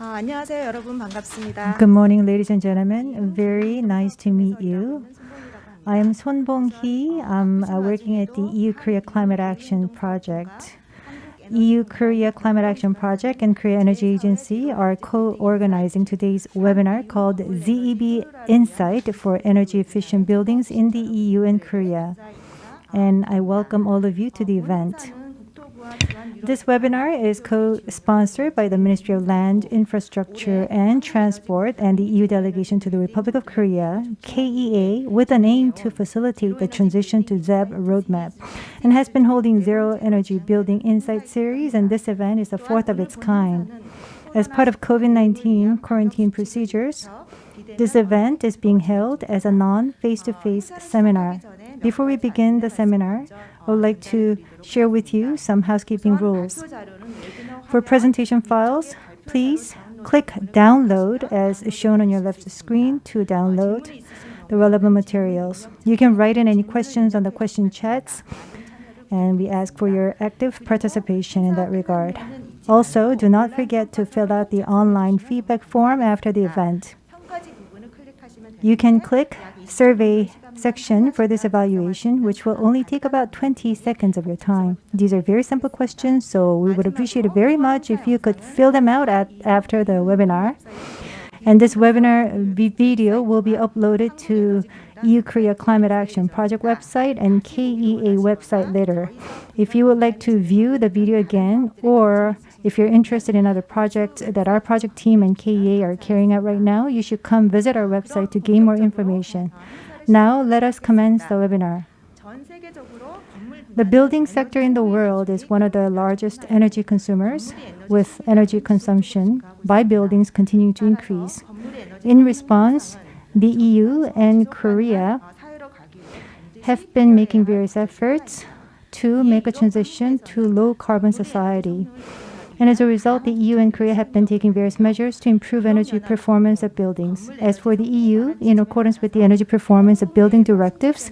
안녕하세요, 여러분. 반갑습니다. Good morning, ladies and gentlemen. Very nice to meet you. I am Son Bong-hee. I'm working at the EU-Korea Climate Action Project. EU-Korea Climate Action Project and Korea Energy Agency are co-organizing today's webinar called ZEB Insight for Energy Efficient Buildings in the EU and Korea. And I welcome all of you to the event. This webinar is co-sponsored by the Ministry of Land, Infrastructure and Transport and the EU delegation to the Republic of Korea, KEA, with an aim to facilitate the transition to ZEB roadmap, and has been holding Zero Energy Building Insight series, and this event is the fourth of its kind. As part of COVID-19 quarantine procedures, this event is being held as a non-face-to-face seminar. Before we begin the seminar, I would like to share with you some housekeeping rules. For presentation files, please click download as shown on your left screen to download the relevant materials. You can write in any questions on the question chats, and we ask for your active participation in that regard. Also, do not forget to fill out the online feedback form after the event. You can click survey section for this evaluation, which will only take about 20 seconds of your time. These are very simple questions, so we would appreciate it very much if you could fill them out after the webinar. And this webinar video will be uploaded to EU-Korea Climate Action Project website and KEA website later. If you would like to view the video again, or if you're interested in other projects that our project team and KEA are carrying out right now, you should come visit our website to gain more information. Now, let us commence the webinar. The building sector in the world is one of the largest energy consumers, with energy consumption by buildings continuing to increase. In response, the EU and Korea have been making various efforts to make a transition to low-carbon society. And as a result, the EU and Korea have been taking various measures to improve energy performance of buildings. As for the EU, in accordance with the Energy Performance of Building Directives,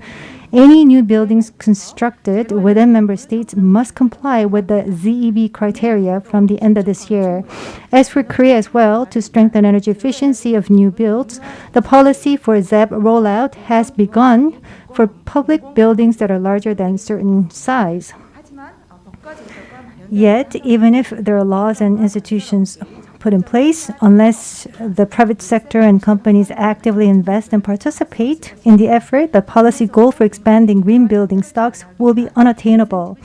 any new buildings constructed within member states must comply with the ZEB criteria from the end of this year. As for Korea as well, to strengthen energy efficiency of new builds, the policy for ZEB rollout has begun for public buildings that are larger than certain size. Yet, even if there are laws and institutions put in place, unless the private sector and companies actively invest and participate in the effort, the policy goal for expanding green building stocks will be unattainable.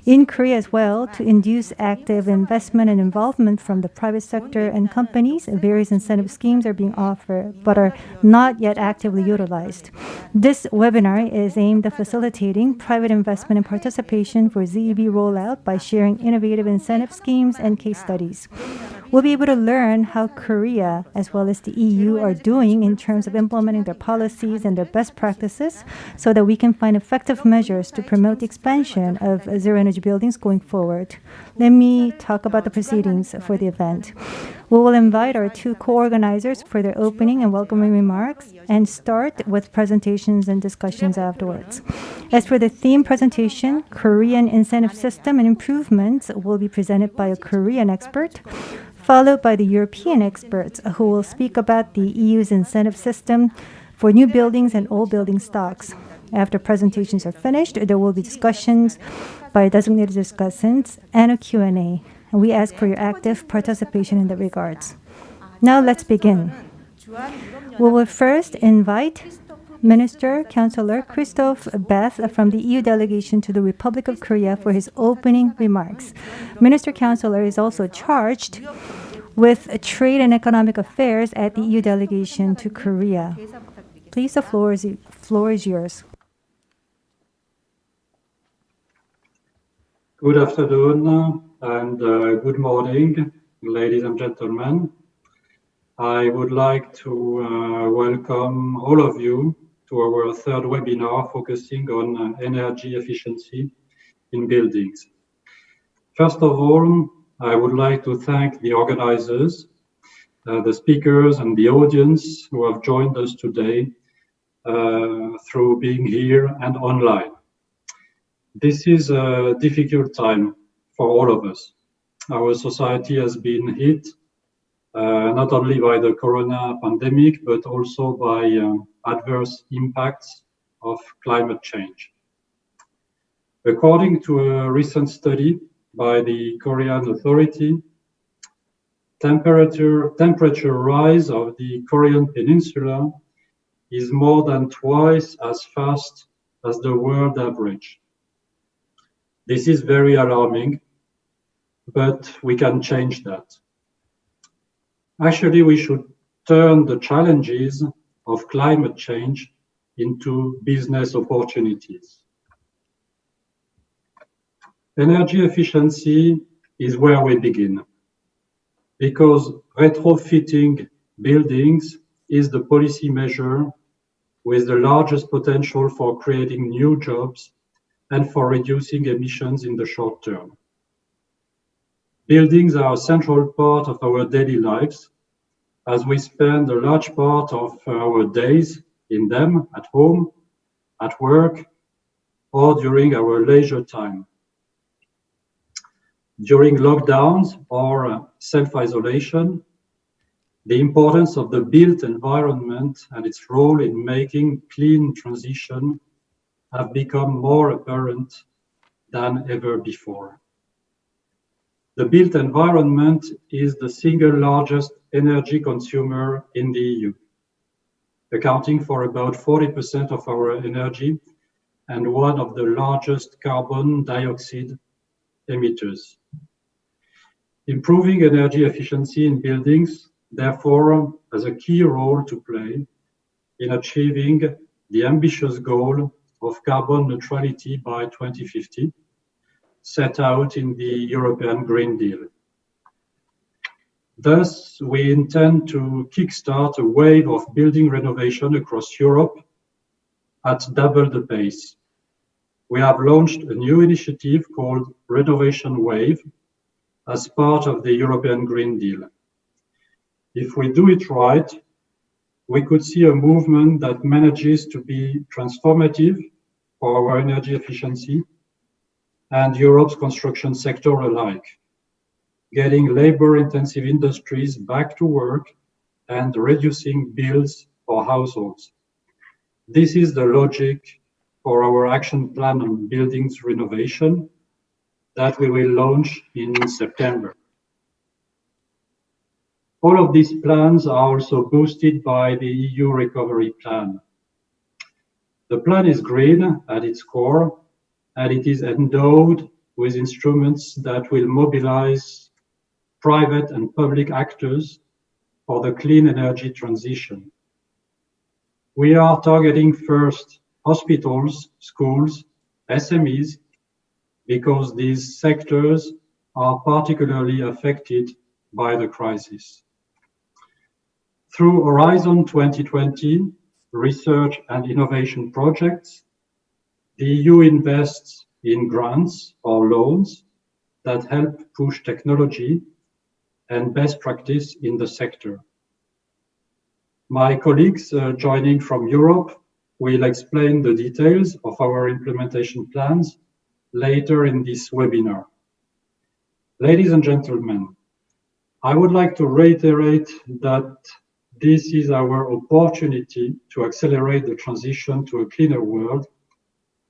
In Korea as well, to induce active investment and involvement from the private sector and companies, various incentive schemes are being offered but are not yet actively utilized. This webinar is aimed at facilitating private investment and participation for ZEB rollout by sharing innovative incentive schemes and case studies. We'll be able to learn how Korea, as well as the EU, are doing in terms of implementing their policies and their best practices so that we can find effective measures to promote the expansion of zero-energy buildings going forward. Let me talk about the proceedings for the event. We will invite our two co-organizers for their opening and welcoming remarks and start with presentations and discussions afterwards. As for the theme presentation, Korean incentive system and improvements will be presented by a Korean expert, followed by the European experts who will speak about the EU's incentive system for new buildings and old building stocks. After presentations are finished, there will be discussions by designated discussants and a Q&A. And we ask for your active participation in that regards. Now let's begin. We will first invite Minister Councillor Christophe Beth from the EU delegation to the Republic of Korea for his opening remarks. Minister Councillor is also charged with trade and economic affairs at the EU delegation to Korea. Please, the floor is yours. Good afternoon and good morning, ladies and gentlemen. I would like to welcome all of you to our third webinar focusing on energy efficiency in buildings. First of all, I would like to thank the organizers, the speakers and the audience who have joined us today through being here and online. This is a difficult time for all of us. Our society has been hit not only by the corona pandemic, but also by adverse impacts of climate change. According to a recent study by the Korean authority, temperature rise of the Korean peninsula is more than twice as fast as the world average. This is very alarming, but we can change that. Actually, we should turn the challenges of climate change into business opportunities. Energy efficiency is where we begin, because retrofitting buildings is the policy measure with the largest potential for creating new jobs and for reducing emissions in the short term. Buildings are a central part of our daily lives, as we spend a large part of our days in them, at home, at work, or during our leisure time. During lockdowns or self-isolation, the importance of the built environment and its role in making clean transition have become more apparent than ever before. The built environment is the single largest energy consumer in the EU, accounting for about 40% of our energy and one of the largest carbon dioxide emitters. Improving energy efficiency in buildings, therefore, has a key role to play in achieving the ambitious goal of carbon neutrality by 2050, set out in the European Green Deal. Thus, we intend to kickstart a wave of building renovation across Europe at double the pace. We have launched a new initiative called Renovation Wave as part of the European Green Deal. If we do it right, we could see a movement that manages to be transformative for our energy efficiency and Europe's construction sector alike, getting labor-intensive industries back to work and reducing bills for households. This is the logic for our action plan on buildings renovation that we will launch in September. All of these plans are also boosted by the EU Recovery Plan. The plan is green at its core, and it is endowed with instruments that will mobilize private and public actors for the clean energy transition. We are targeting first hospitals, schools, SMEs, because these sectors are particularly affected by the crisis. Through Horizon 2020 research and innovation projects, the EU invests in grants or loans that help push technology and best practice in the sector. My colleagues joining from Europe will explain the details of our implementation plans later in this webinar. Ladies and gentlemen, I would like to reiterate that this is our opportunity to accelerate the transition to a cleaner world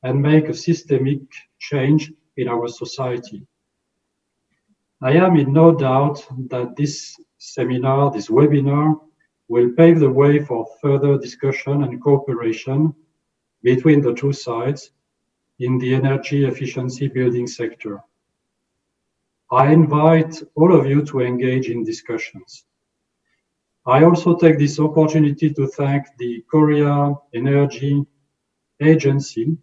and make a systemic change in our society. I am in no doubt that this seminar, this webinar, will pave the way for further discussion and cooperation between the two sides in the energy efficiency building sector. I invite all of you to engage in discussions. I also take this opportunity to thank the Korea Energy Agency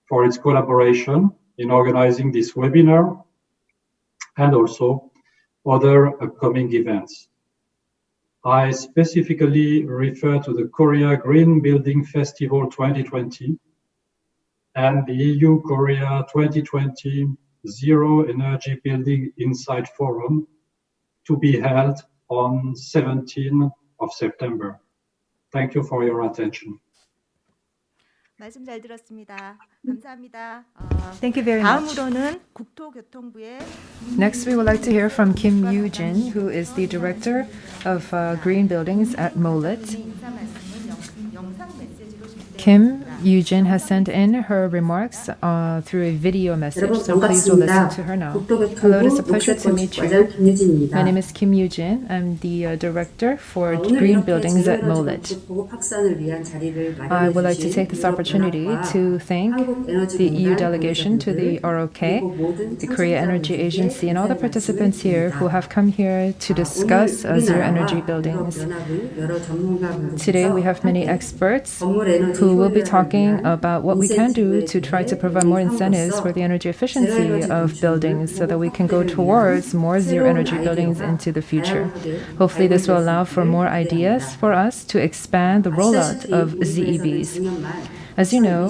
for its collaboration in organizing this webinar and also other upcoming events. I specifically refer to the Korea Green Building Festival 2020 and the EU-Korea 2020 Zero Energy Building Insight Forum to be held on 17th of September. Thank you for your attention. 말씀 잘 들었습니다. 감사합니다. Thank you very much. 다음으로는 국토교통부의 Next, we would like to hear from Kim Yoo-jin, who is the director of green buildings at MOLIT. 인사 말씀을 영상 메시지로 Kim Yoo-jin has sent in her remarks through a video message, so please will listen to her now. Hello, it is a pleasure to meet you. My name is Kim Yoo-jin. I'm the director for green buildings at MOLIT. I would like to take this opportunity to thank the EU delegation to the ROK, the Korea Energy Agency, and all the participants here who have come here to discuss zero energy buildings. Today we have many experts who will be talking about what we can do to try to provide more incentives for the energy efficiency of buildings so that we can go towards more zero energy buildings into the future. Hopefully this will allow for more ideas for us to expand the rollout of ZEBs. As you know,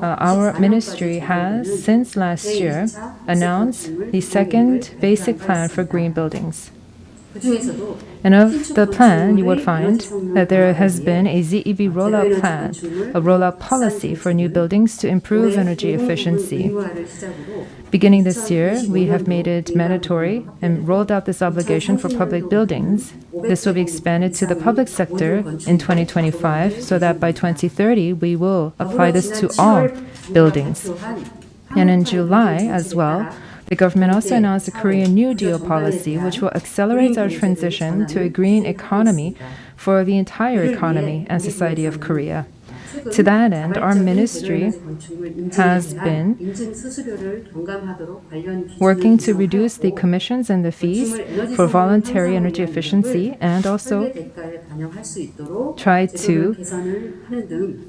our ministry has, since last year, announced the second basic plan for green buildings. And of the plan, you would find that there has been a ZEB rollout plan, a rollout policy for new buildings to improve energy efficiency. Beginning this year, we have made it mandatory and rolled out this obligation for public buildings. This will be expanded to the public sector in 2025, so that by 2030, we will apply this to all buildings. And in July as well, the government also announced a Korean New Deal policy, which will accelerate our transition to a green economy for the entire economy and society of Korea. To that end, our ministry has been working to reduce the commissions and the fees for voluntary energy efficiency and also try to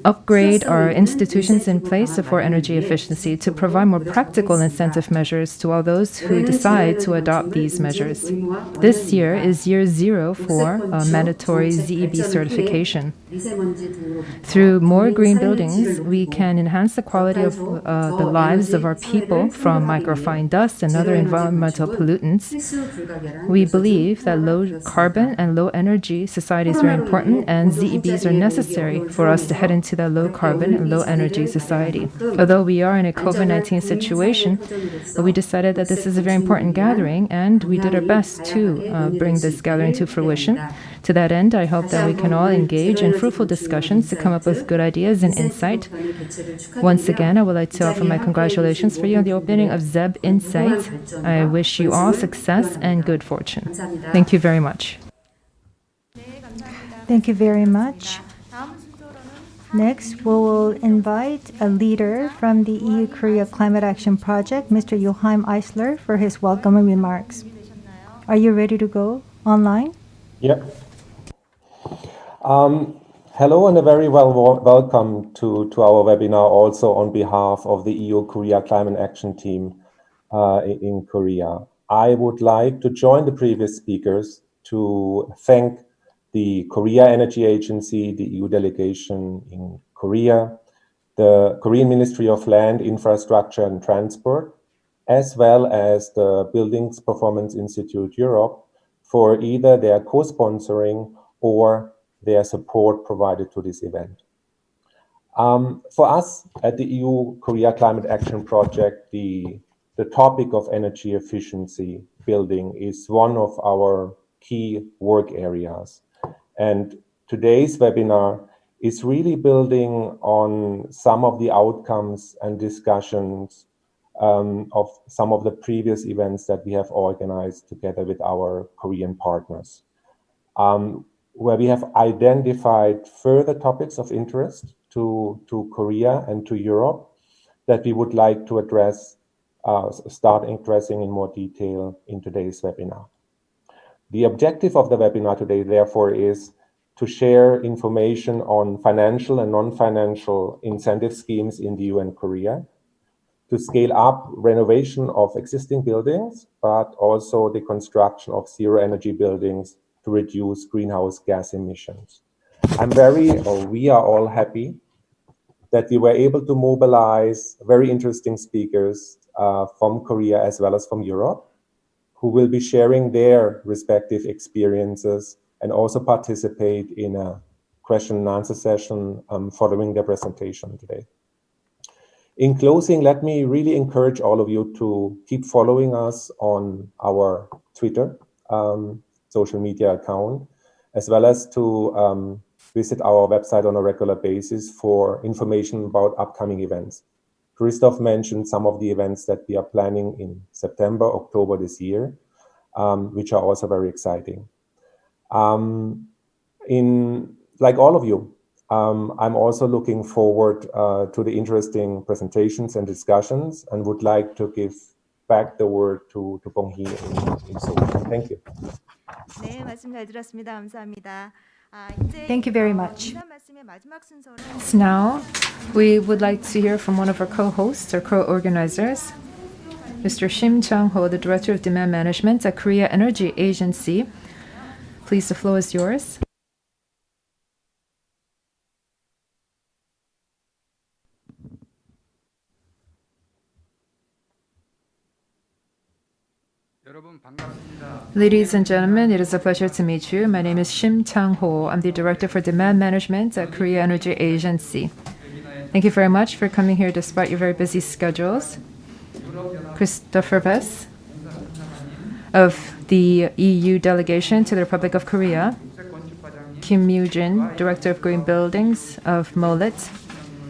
upgrade our institutions in place for energy efficiency to provide more practical incentive measures to all those who decide to adopt these measures. This year is year 0 for mandatory ZEB certification. Through more green buildings, we can enhance the quality of the lives of our people from microfine dust and other environmental pollutants. We believe that low carbon and low energy society is very important, and ZEBs are necessary for us to head into that low carbon and low energy society. Although we are in a COVID-19 situation, we decided that this is a very important gathering, and we did our best to bring this gathering to fruition. To that end, I hope that we can all engage in fruitful discussions to come up with good ideas and insight. Once again, I would like to offer my congratulations for you on the opening of ZEB Insight. I wish you all success and good fortune. Thank you very much. Thank you very much. Next, we will invite a leader from the EU-Korea Climate Action Project, Mr. Joachim Eisler, for his welcoming remarks. Are you ready to go online? Yep. Hello and a very welcome to our webinar also on behalf of the EU-Korea Climate Action Team in Korea. I would like to join the previous speakers to thank the Korea Energy Agency, the EU delegation in Korea, the Korean Ministry of Land, Infrastructure and Transport, as well as the Buildings Performance Institute Europe for either their co-sponsoring or their support provided to this event. For us at the EU-Korea Climate Action Project, the topic of energy efficiency building is one of our key work areas. And today's webinar is really building on some of the outcomes and discussions of some of the previous events that we have organized together with our Korean partners, where we have identified further topics of interest to Korea and to Europe that we would like to address, start addressing in more detail in today's webinar. The objective of the webinar today, therefore, is to share information on financial and non-financial incentive schemes in the EU and Korea, to scale up renovation of existing buildings, but also the construction of zero energy buildings to reduce greenhouse gas emissions. We are all happy that we were able to mobilize very interesting speakers from Korea as well as from Europe, who will be sharing their respective experiences and also participate in a question and answer session following their presentation today. In closing, let me really encourage all of you to keep following us on our Twitter social media account, as well as to visit our website on a regular basis for information about upcoming events. Christoph mentioned some of the events that we are planning in September, October this year, which are also very exciting. Like all of you, I'm also looking forward to the interesting presentations and discussions, and would like to give back the word to Bong-hee in Seoul. Thank you. 네, 말씀 잘 들었습니다. 감사합니다. Thank you very much. 인사 말씀의 마지막 순서로 So now, we would like to hear from one of our co-hosts or co-organizers, Mr. Shim Chang-ho, the Director of Demand Management at Korea Energy Agency. Please, the floor is yours. Ladies and gentlemen, it is a pleasure to meet you. My name is Shim Chang-ho. I'm the Director for Demand Management at Korea Energy Agency. Thank you very much for coming here despite your very busy schedules. Christopher Bess of the EU delegation to the Republic of Korea. Kim Moo-jin, Director of Green Buildings of MOLIT.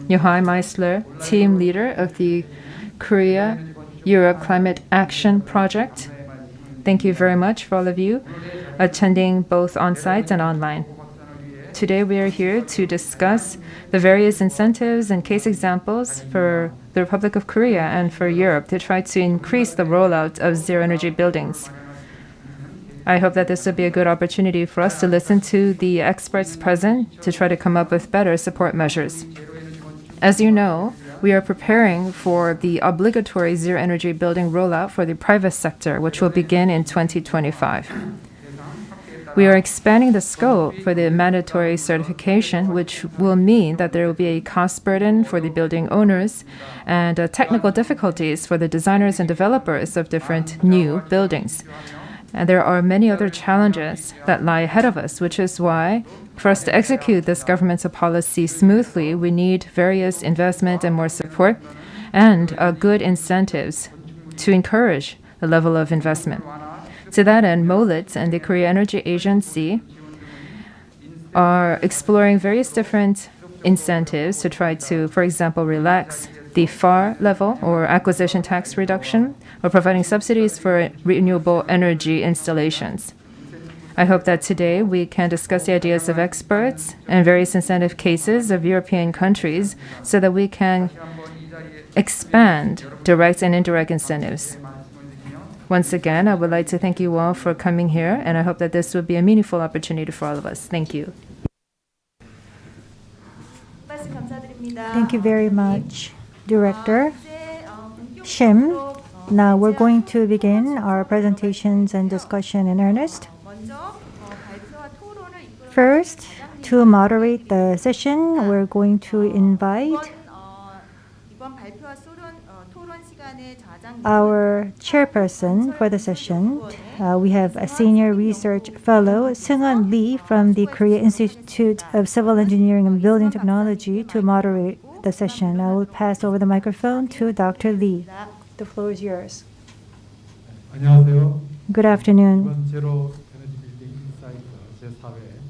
Yohai Meisler, Team Leader of the Korea-Europe Climate Action Project. Thank you very much for all of you attending both on-site and online. Today we are here to discuss the various incentives and case examples for the Republic of Korea and for Europe to try to increase the rollout of zero-energy buildings. I hope that this will be a good opportunity for us to listen to the experts present to try to come up with better support measures. As you know, we are preparing for the obligatory zero-energy building rollout for the private sector, which will begin in 2025. We are expanding the scope for the mandatory certification, which will mean that there will be a cost burden for the building owners and technical difficulties for the designers and developers of different new buildings. And there are many other challenges that lie ahead of us, which is why, for us to execute this governmental policy smoothly, we need various investment and more support and good incentives to encourage the level of investment. To that end, MOLIT and the Korea Energy Agency are exploring various different incentives to try to, for example, relax the FAR level or acquisition tax reduction, or providing subsidies for renewable energy installations. I hope that today we can discuss the ideas of experts and various incentive cases of European countries so that we can expand direct and indirect incentives. Once again, I would like to thank you all for coming here, and I hope that this will be a meaningful opportunity for all of us. Thank you. 말씀 감사드립니다. Thank you very much, Director Shim. Now we're going to begin our presentations and discussion in earnest. 먼저 발표와 토론을 이끌어 First, to moderate the session, we're going to invite 이번 발표와 토론 시간의 자장 our chairperson for the session. We have a senior research fellow, Seung-Eon Lee from the Korea Institute of Civil Engineering and Building Technology to moderate the session. I will pass over the microphone to Dr. Lee. The floor is yours. 안녕하세요. Good afternoon. 이번 제로 에너지 빌딩 인사이트 제4회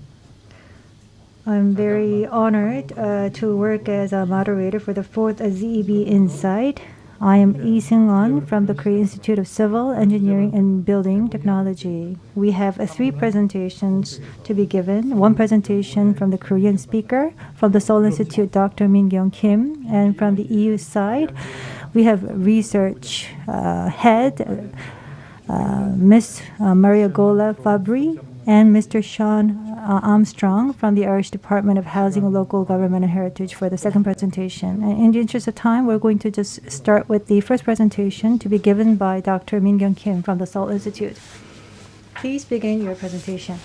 I'm very honored to work as a moderator for the fourth ZEB Insight. I am Lee Seung-Eon from the Korea Institute of Civil Engineering and Building Technology. We have three presentations to be given. One presentation from the Korean speaker, from the Seoul Institute, Dr. Min-Gyeong Kim, and from the EU side, we have research head, Ms. Mariangiola Fabbri, and Mr. Seán Armstrong from the Irish Department of Housing, Local Government and Heritage for the second presentation. And in the interest of time, we're going to just start with the first presentation to be given by Dr. Min-Gyeong Kim from the Seoul Institute. Please begin your presentation.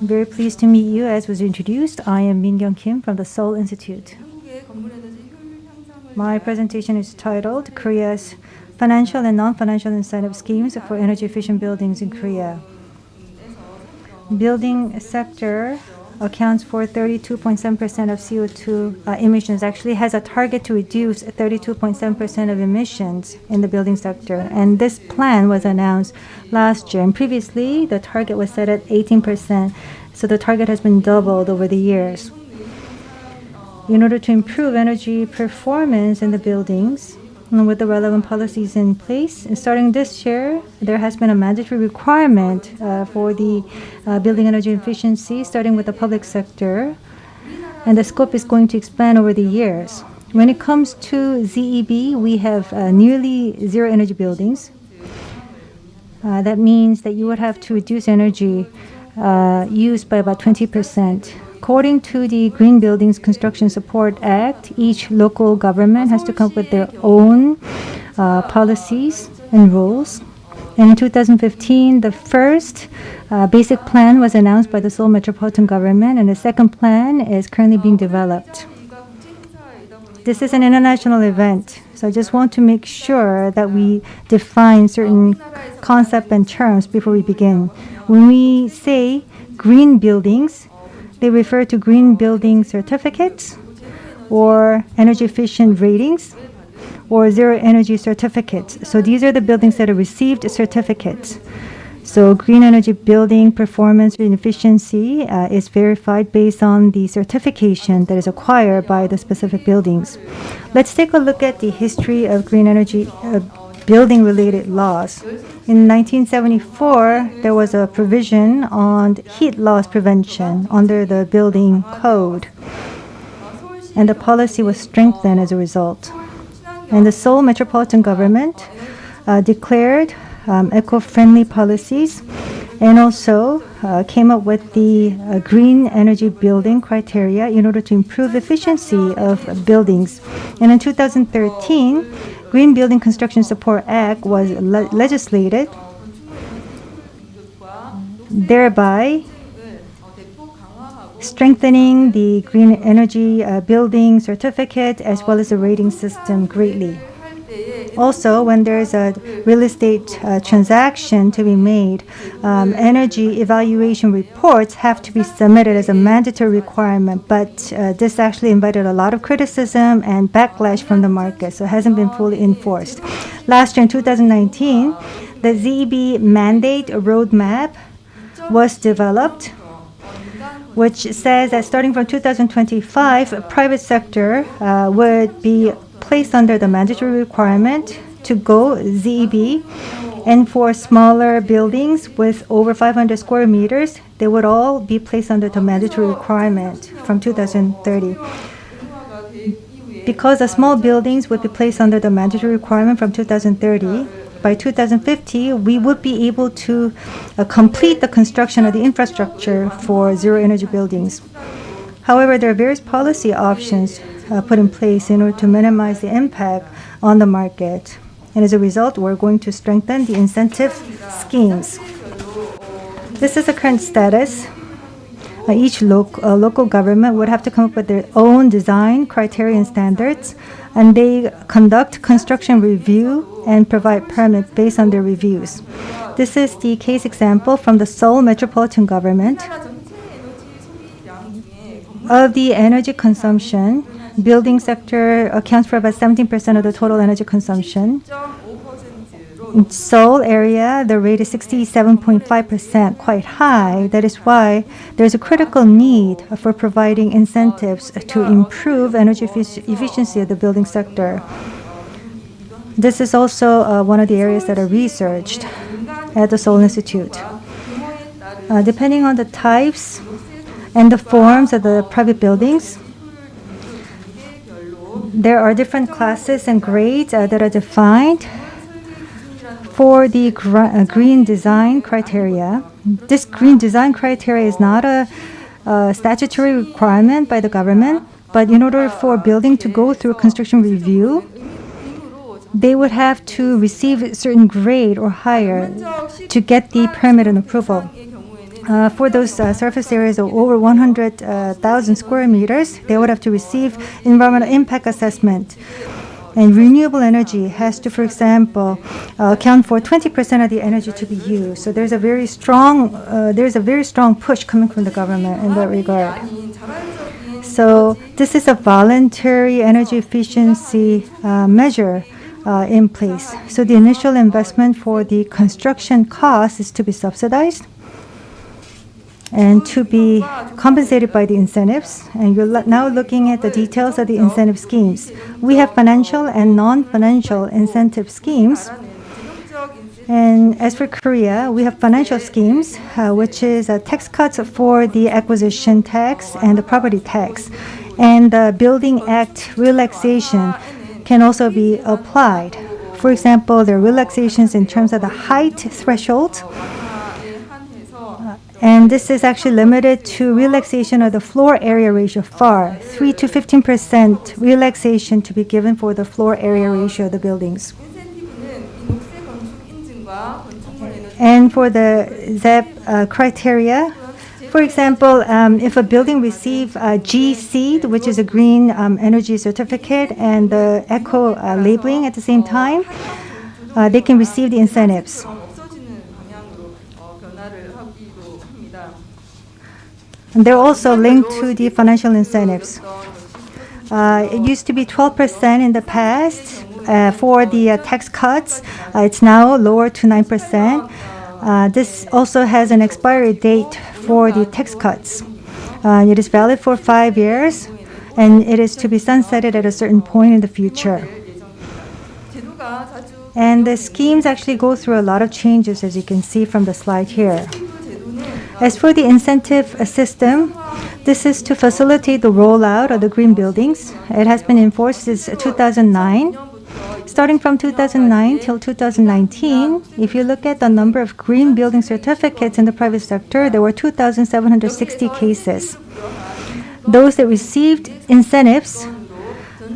I'm very pleased to meet you. As was introduced, I am Min-Gyeong Kim from the Seoul Institute. My presentation is titled Korea's Financial and Non-Financial Incentive Schemes for Energy Efficient Buildings in Korea. building sector accounts for 32.7% of CO2 emissions, actually has a target to reduce 32.7% of emissions in the building sector. And this plan was announced last year. And previously, the target was set at 18%. So the target has been doubled over the years. In order to improve energy performance in the buildings, and with the relevant policies in place, starting this year, there has been a mandatory requirement for the building energy efficiency, starting with the public sector, and the scope is going to expand over the years. When it comes to ZEB, we have nearly zero energy buildings. That means that you would have to reduce energy used by about 20%. According to the Green Buildings Construction Support Act, each local government has to come up with their own policies and rules. And in 2015, the first basic plan was announced by the Seoul Metropolitan Government, and the second plan is currently being developed. This is an international event, so I just want to make sure that we define certain concepts and terms before we begin. When we say green buildings, they refer to green building certificates or energy efficient ratings or zero energy certificates. So these are the buildings that have received certificates. So green energy building performance and efficiency is verified based on the certification that is acquired by the specific buildings. Let's take a look at the history of green energy building related laws. In 1974, there was a provision on heat loss prevention under the building code, and the policy was strengthened as a result. And the Seoul Metropolitan Government declared eco-friendly policies and also came up with the green energy building criteria in order to improve efficiency of buildings. And in 2013, Green Building Construction Support Act was legislated, thereby strengthening the green energy building certificate as well as the rating system greatly. Also, when there is a real estate transaction to be made, energy evaluation reports have to be submitted as a mandatory requirement, but this actually invited a lot of criticism and backlash from the market, so it hasn't been fully enforced. Last year in 2019, the ZEB mandate roadmap was developed, which says that starting from 2025, private sector would be placed under the mandatory requirement to go ZEB, and for smaller buildings with over 500 square meters, they would all be placed under the mandatory requirement from 2030. Because the small buildings would be placed under the mandatory requirement from 2030, by 2050, we would be able to complete the construction of the infrastructure for zero energy buildings. However, there are various policy options put in place in order to minimize the impact on the market. And as a result, we're going to strengthen the incentive schemes. This is the current status. Each local government would have to come up with their own design criteria and standards, and they conduct construction review and provide permits based on their reviews. This is the case example from the Seoul Metropolitan Government. Of the energy consumption, building sector accounts for about 17% of the total energy consumption. In Seoul area, the rate is 67.5%, quite high. That is why there's a critical need for providing incentives to improve energy efficiency of the building sector. This is also one of the areas that are researched at the Seoul Institute. Depending on the types and the forms of the private buildings, there are different classes and grades that are defined. For the green design criteria, this green design criteria is not a statutory requirement by the government, but in order for a building to go through construction review, they would have to receive a certain grade or higher to get the permit and approval. For those surface areas of over 100,000 square meters, they would have to receive environmental impact assessment. And renewable energy has to, for example, account for 20% of the energy to be used. So there's a very strong push coming from the government in that regard. So this is a voluntary energy efficiency measure in place. So the initial investment for the construction cost is to be subsidized and to be compensated by the incentives. And you're now looking at the details of the incentive schemes. We have financial and non-financial incentive schemes. And as for Korea, we have financial schemes, which is tax cuts for the acquisition tax and the property tax. And the Building Act relaxation can also be applied. For example, there are relaxations in terms of the height threshold. And this is actually limited to relaxation of the floor area ratio FAR, 3 to 15% relaxation to be given for the floor area ratio of the buildings. And for the ZEB criteria, for example, if a building receives a G seed, which is a green energy certificate, and the eco labeling at the same time, they can receive the incentives. And they're also linked to the financial incentives. It used to be 12% in the past for the tax cuts. It's now lowered to 9%. This also has an expiry date for the tax cuts. It is valid for 5 years, and it is to be sunsetted at a certain point in the future. And the schemes actually go through a lot of changes, as you can see from the slide here. As for the incentive system, this is to facilitate the rollout of the green buildings. It has been enforced since 2009. Starting from 2009 till 2019, if you look at the number of green building certificates in the private sector, there were 2,760 cases. Those that received incentives,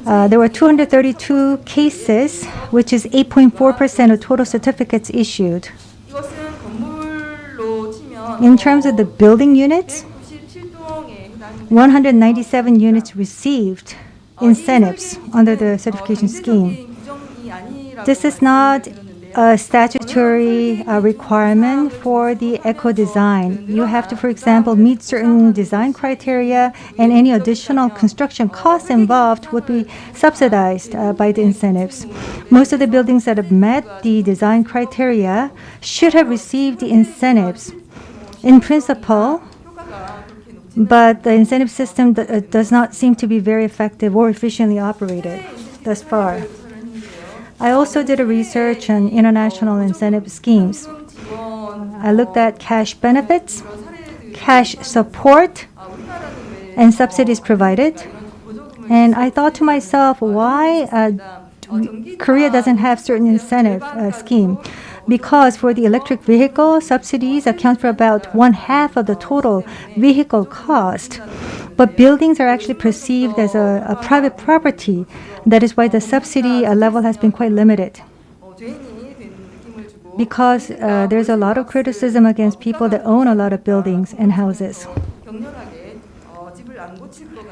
there were 232 cases, which is 8.4% of total certificates issued. In terms of the building units, 197 units received incentives under the certification scheme. This is not a statutory requirement for the eco-design. You have to, for example, meet certain design criteria, and any additional construction costs involved would be subsidized by the incentives. Most of the buildings that have met the design criteria should have received the incentives in principle, but the incentive system does not seem to be very effective or efficiently operated thus far. I also did a research on international incentive schemes. I looked at cash benefits, cash support, and subsidies provided. And I thought to myself, why Korea doesn't have certain incentive scheme? Because for the electric vehicle, subsidies account for about 1/2 of the total vehicle cost. But buildings are actually perceived as a private property. That is why the subsidy level has been quite limited. Because there's a lot of criticism against people that own a lot of buildings and houses.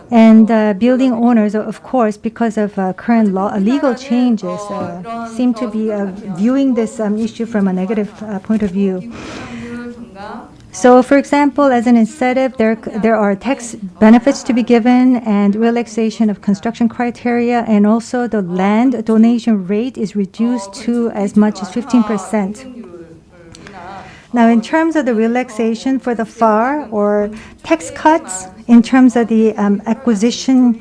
And building owners, of course, because of current legal changes, seem to be viewing this issue from a negative point of view. So, for example, as an incentive, there are tax benefits to be given and relaxation of construction criteria, and also the land donation rate is reduced to as much as 15%. Now, in terms of the relaxation for the FAR or tax cuts, in terms of the acquisition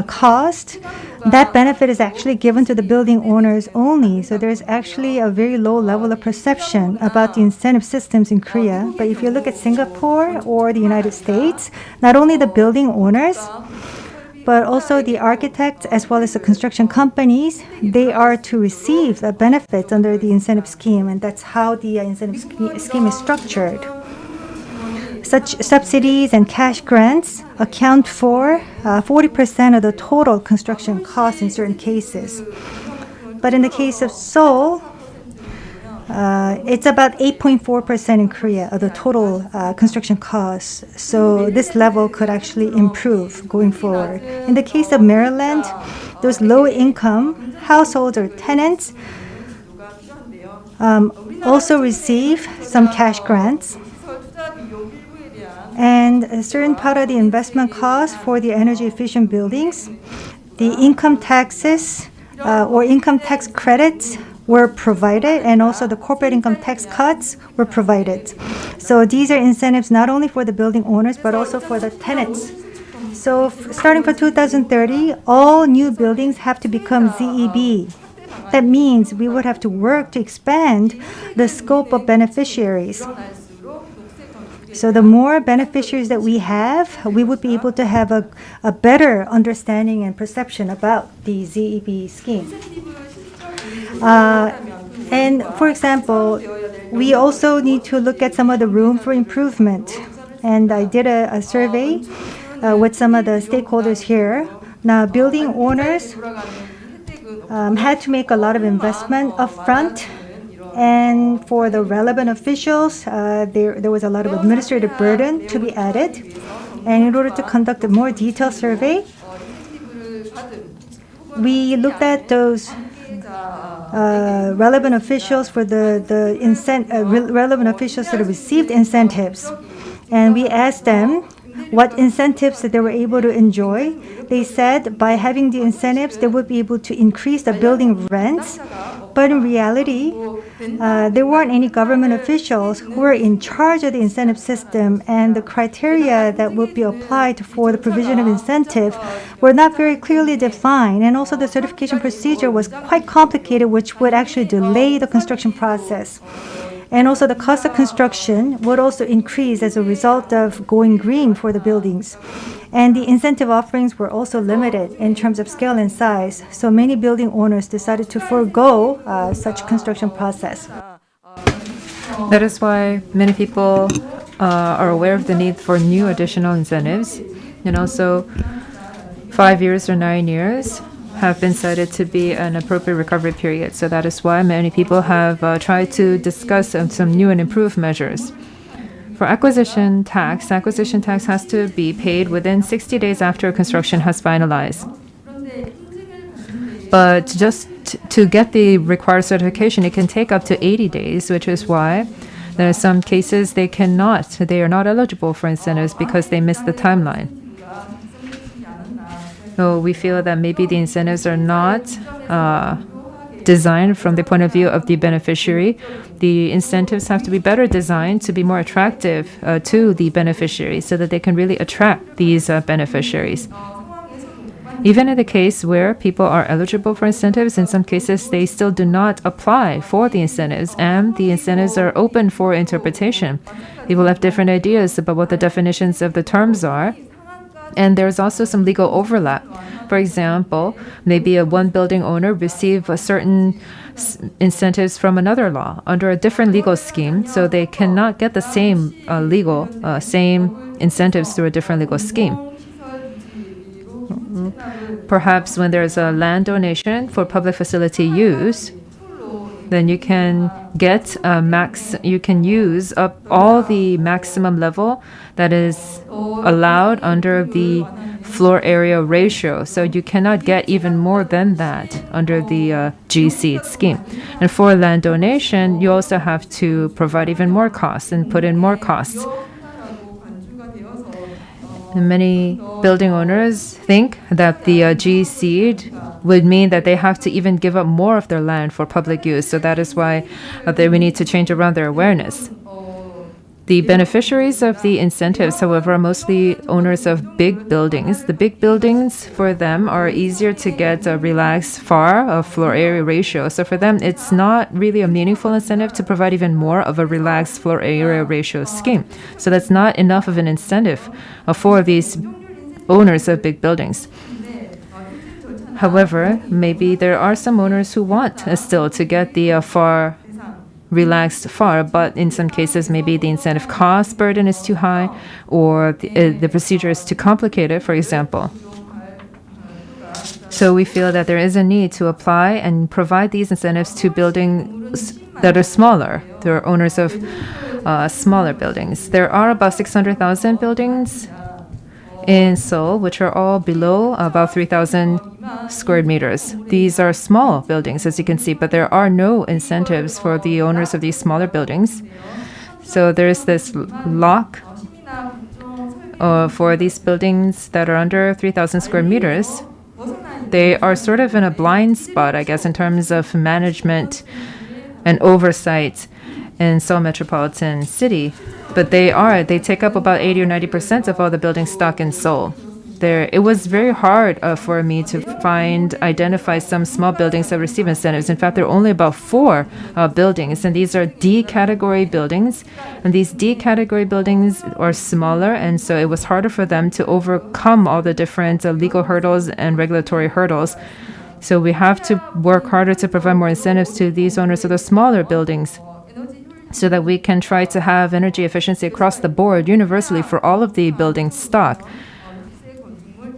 cost, that benefit is actually given to the building owners only. So there's actually a very low level of perception about the incentive systems in Korea. But if you look at Singapore or the United States, not only the building owners, but also the architects as well as the construction companies, they are to receive the benefits under the incentive scheme, and that's how the incentive scheme is structured. Such subsidies and cash grants account for 40% of the total construction costs in certain cases. But in the case of Seoul, it's about 8.4% in Korea of the total construction costs. So this level could actually improve going forward. In the case of Maryland, those low-income households or tenants also receive some cash grants. And a certain part of the investment cost for the energy efficient buildings, the income taxes or income tax credits were provided, and also the corporate income tax cuts were provided. So these are incentives not only for the building owners but also for the tenants. So starting from 2030, all new buildings have to become ZEB. That means we would have to work to expand the scope of beneficiaries. So the more beneficiaries that we have, we would be able to have a better understanding and perception about the ZEB scheme. And for example, we also need to look at some of the room for improvement. And I did a survey with some of the stakeholders here. Now, building owners had to make a lot of investment upfront. And for the relevant officials, there was a lot of administrative burden to be added. And in order to conduct a more detailed survey, we looked at those relevant officials for relevant officials that received incentives. And we asked them what incentives that they were able to enjoy. They said by having the incentives, they would be able to increase the building rents. But in reality, there weren't any government officials who were in charge of the incentive system, and the criteria that would be applied for the provision of incentive were not very clearly defined. And also the certification procedure was quite complicated, which would actually delay the construction process. And also the cost of construction would also increase as a result of going green for the buildings. And the incentive offerings were also limited in terms of scale and size. So many building owners decided to forego such construction process. That is why many people are aware of the need for new additional incentives. And also 5 years or 9 years have been cited to be an appropriate recovery period. So that is why many people have tried to discuss some new and improved measures. For acquisition tax has to be paid within 60 days after construction has finalized. But just to get the required certification, it can take up to 80 days, which is why there are some cases they are not eligible for incentives because they missed the timeline. So we feel that maybe the incentives are not designed from the point of view of the beneficiary. The incentives have to be better designed to be more attractive to the beneficiaries so that they can really attract these beneficiaries. Even in the case where people are eligible for incentives, in some cases they still do not apply for the incentives, and the incentives are open for interpretation. People have different ideas about what the definitions of the terms are. And there's also some legal overlap. For example, maybe one building owner receive a certain incentives from another law under a different legal scheme, so they cannot get the same same incentives through a different legal scheme. Perhaps when there's a land donation for public facility use, then you can get you can use up all the maximum level that is allowed under the floor area ratio. So you cannot get even more than that under the GC scheme. And for land donation, you also have to provide even more costs and put in more costs. And many building owners think that the GC would mean that they have to even give up more of their land for public use. So that is why we need to change around their awareness. The beneficiaries of the incentives, however, are mostly owners of big buildings. The big buildings, for them, are easier to get a relaxed FAR, floor area ratio. So for them, it's not really a meaningful incentive to provide even more of a relaxed floor area ratio scheme. So that's not enough of an incentive for these owners of big buildings. However, maybe there are some owners who want still to get the FAR relaxed FAR, but in some cases maybe the incentive cost burden is too high, or the procedure is too complicated, for example. So we feel that there is a need to apply and provide these incentives to buildings that are smaller. There are owners of smaller buildings. There are about 600,000 buildings in Seoul, which are all below about 3,000 square meters. These are small buildings, as you can see, but there are no incentives for the owners of these smaller buildings. So there's this lock for these buildings that are under 3,000 square meters. They are sort of in a blind spot, I guess, in terms of management and oversight in Seoul metropolitan city. But they take up about 80 or 90% of all the building stock in Seoul. It was very hard for me to identify some small buildings that receive incentives. In fact, there are only about 4 buildings, and these are D category buildings. And these D category buildings are smaller, and so it was harder for them to overcome all the different legal hurdles and regulatory hurdles. So we have to work harder to provide more incentives to these owners of the smaller buildings, so that we can try to have energy efficiency across the board universally for all of the building stock.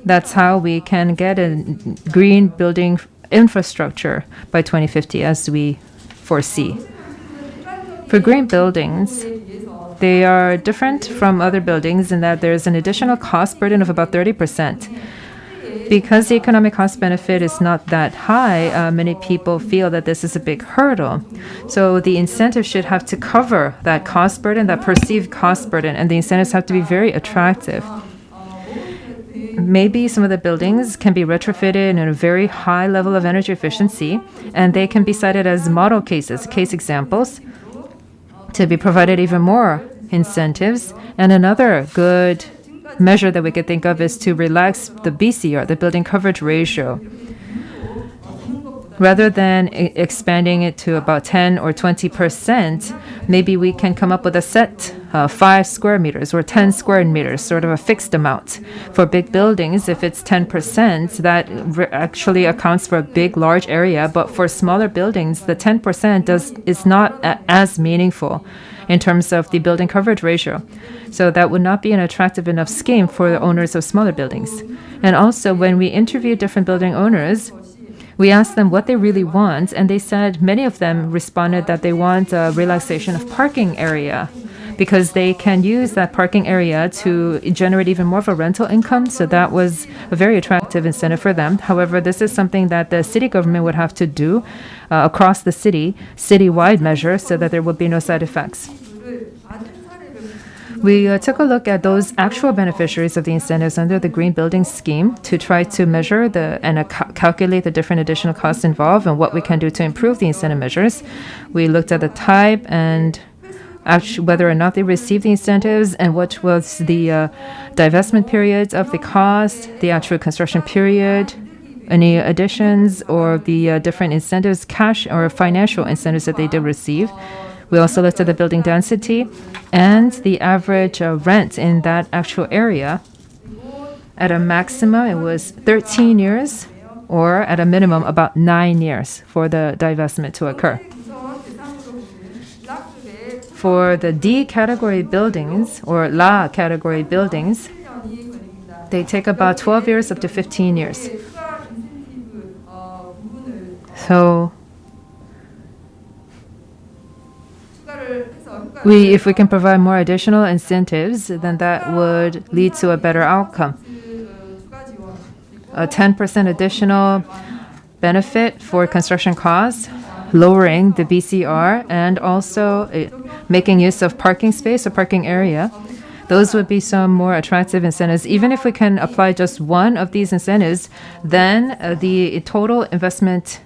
That's how we can get a green building infrastructure by 2050, as we foresee. For green buildings, they are different from other buildings in that there's an additional cost burden of about 30%. Because the economic cost benefit is not that high, many people feel that this is a big hurdle. So the incentive should have to cover that cost burden, that perceived cost burden, and the incentives have to be very attractive. Maybe some of the buildings can be retrofitted in a very high level of energy efficiency, and they can be cited as model cases, case examples, to be provided even more incentives. And another good measure that we could think of is to relax the BCR, the building coverage ratio. Rather than expanding it to about 10 or 20%, maybe we can come up with a set 5 square meters or 10 square meters, sort of a fixed amount. For big buildings, if it's 10%, that actually accounts for a big, large area. But for smaller buildings, the 10% is not as meaningful in terms of the building coverage ratio. So that would not be an attractive enough scheme for the owners of smaller buildings. And also, when we interviewed different building owners, we asked them what they really want, and they said many of them responded that they want a relaxation of parking area, because they can use that parking area to generate even more of a rental income. So that was a very attractive incentive for them. However, this is something that the city government would have to do across the citywide measure, so that there would be no side effects. We took a look at those actual beneficiaries of the incentives under the Green Building Scheme to try to measure and calculate the different additional costs involved and what we can do to improve the incentive measures. We looked at the type and whether or not they received the incentives, and what was the divestment period of the cost, the actual construction period, any additions, or the different incentives, cash or financial incentives that they did receive. We also looked at the building density and the average rent in that actual area. At a maximum, it was 13 years, or at a minimum, about 9 years for the divestment to occur. For the D category buildings, or La category buildings, they take about 12 years up to 15 years. So if we can provide more additional incentives, then that would lead to a better outcome. A 10% additional benefit for construction costs, lowering the BCR, and also making use of parking space or parking area. Those would be some more attractive incentives. Even if we can apply just one of these incentives, then the total investment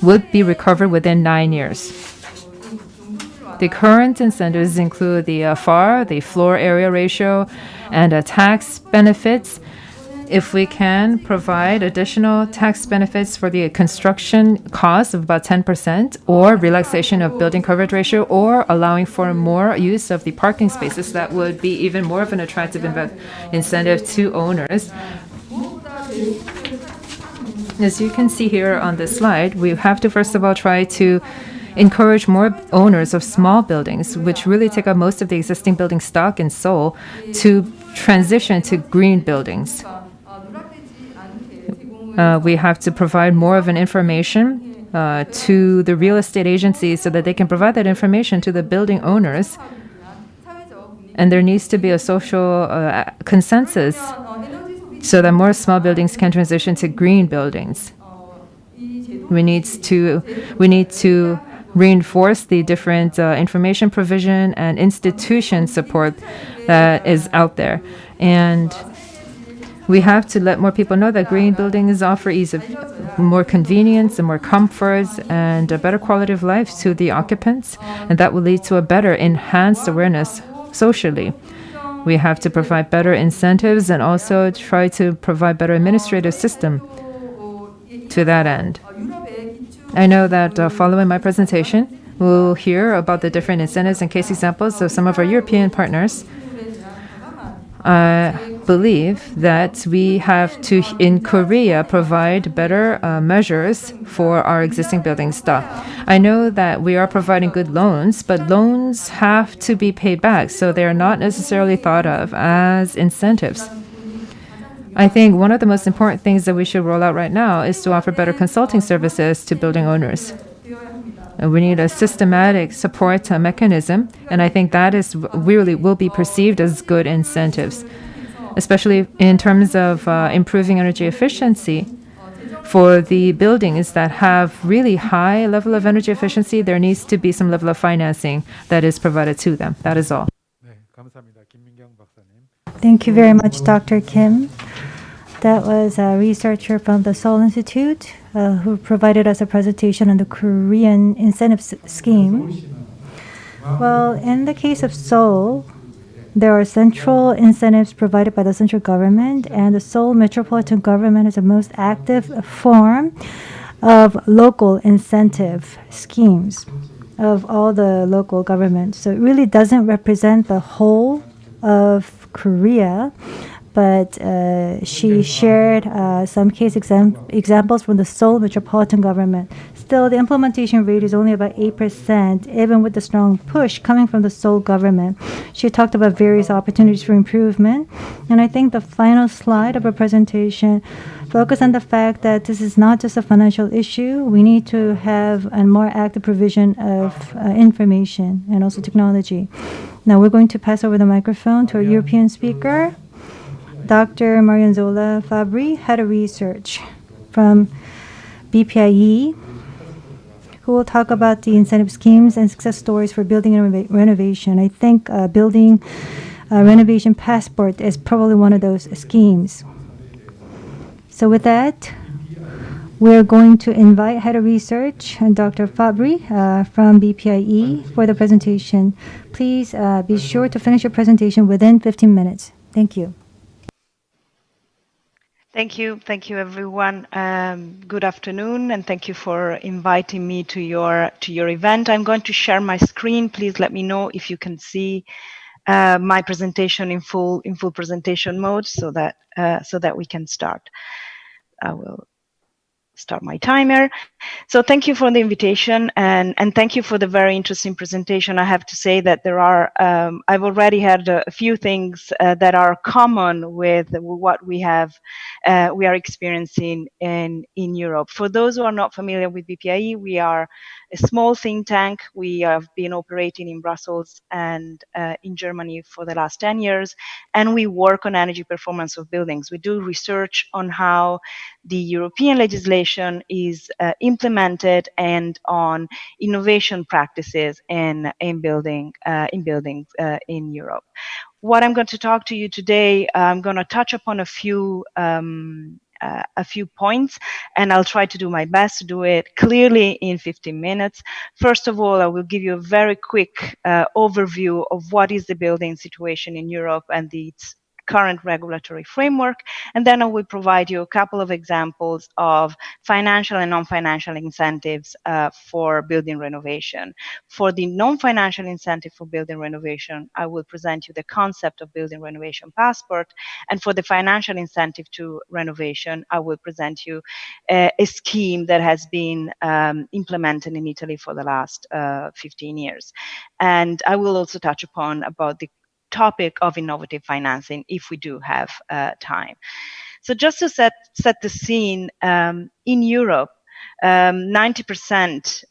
would be recovered within 9 years. The current incentives include the FAR, the floor area ratio, and tax benefits. If we can provide additional tax benefits for the construction cost of about 10%, or relaxation of building coverage ratio, or allowing for more use of the parking spaces, that would be even more of an attractive incentive to owners. As you can see here on this slide, we have to first of all try to encourage more owners of small buildings, which really take up most of the existing building stock in Seoul, to transition to green buildings. We have to provide more of an information to the real estate agencies so that they can provide that information to the building owners. And there needs to be a social consensus so that more small buildings can transition to green buildings. We need to reinforce the different information provision and institution support that is out there. And we have to let more people know that green buildings offer ease of more convenience and more comforts and a better quality of life to the occupants, and that will lead to a better enhanced awareness socially. We have to provide better incentives and also try to provide better administrative system to that end. I know that following my presentation, we'll hear about the different incentives and case examples of some of our European partners. I believe that we have to, in Korea, provide better measures for our existing building stock. I know that we are providing good loans, but loans have to be paid back, so they are not necessarily thought of as incentives. I think one of the most important things that we should roll out right now is to offer better consulting services to building owners. We need a systematic support mechanism, and I think that is really will be perceived as good incentives, especially in terms of improving energy efficiency. For the buildings that have really high level of energy efficiency, there needs to be some level of financing that is provided to them. That is all. 네, 감사합니다. 김민경 박사님. Thank you very much, Dr. Kim. That was a researcher from the Seoul Institute who provided us a presentation on the Korean incentive scheme. Well, in the case of Seoul, there are central incentives provided by the central government, and the Seoul metropolitan government is the most active form of local incentive schemes of all the local governments. So it really doesn't represent the whole of Korea, but she shared some case examples from the Seoul metropolitan government. Still, the implementation rate is only about 8%, even with the strong push coming from the Seoul government. She talked about various opportunities for improvement, and I think the final slide of her presentation focused on the fact that this is not just a financial issue. We need to have a more active provision of information and also technology. Now we're going to pass over the microphone to our European speaker, Dr. Mariangiola Fabbri, Head of Research from BPIE, who will talk about the incentive schemes and success stories for building and renovation. I think building renovation passport is probably one of those schemes. So with that, we're going to invite Head of Research and Dr. Fabbri from BPIE for the presentation. Please be sure to finish your presentation within 15 minutes. Thank you. Thank you, everyone. Good afternoon, and thank you for inviting me to your event. I'm going to share my screen. Please let me know if you can see my presentation in full presentation mode, so that we can start. I will start my timer. So thank you for the invitation, and thank you for the very interesting presentation. I have to say that there are, I've already had a few things that are common with what we are experiencing in Europe. For those who are not familiar with BPIE, we are a small think tank. We have been operating in Brussels and in Germany for the last 10 years, and we work on energy performance of buildings. We do research on how the European legislation is implemented and on innovation practices in buildings in Europe. What I'm going to talk to you today, I'm going to touch upon a few points, and I'll try to do my best to do it clearly in 15 minutes. First of all, I will give you a very quick overview of what is the building situation in Europe and its current regulatory framework, and then I will provide you a couple of examples of financial and non-financial incentives for building renovation. For the non-financial incentive for building renovation, I will present you the concept of building renovation passport, and for the financial incentive to renovation, I will present you a scheme that has been implemented in Italy for the last 15 years. And I will also touch upon about the topic of innovative financing if we do have time. So just to set the scene, in Europe, 90%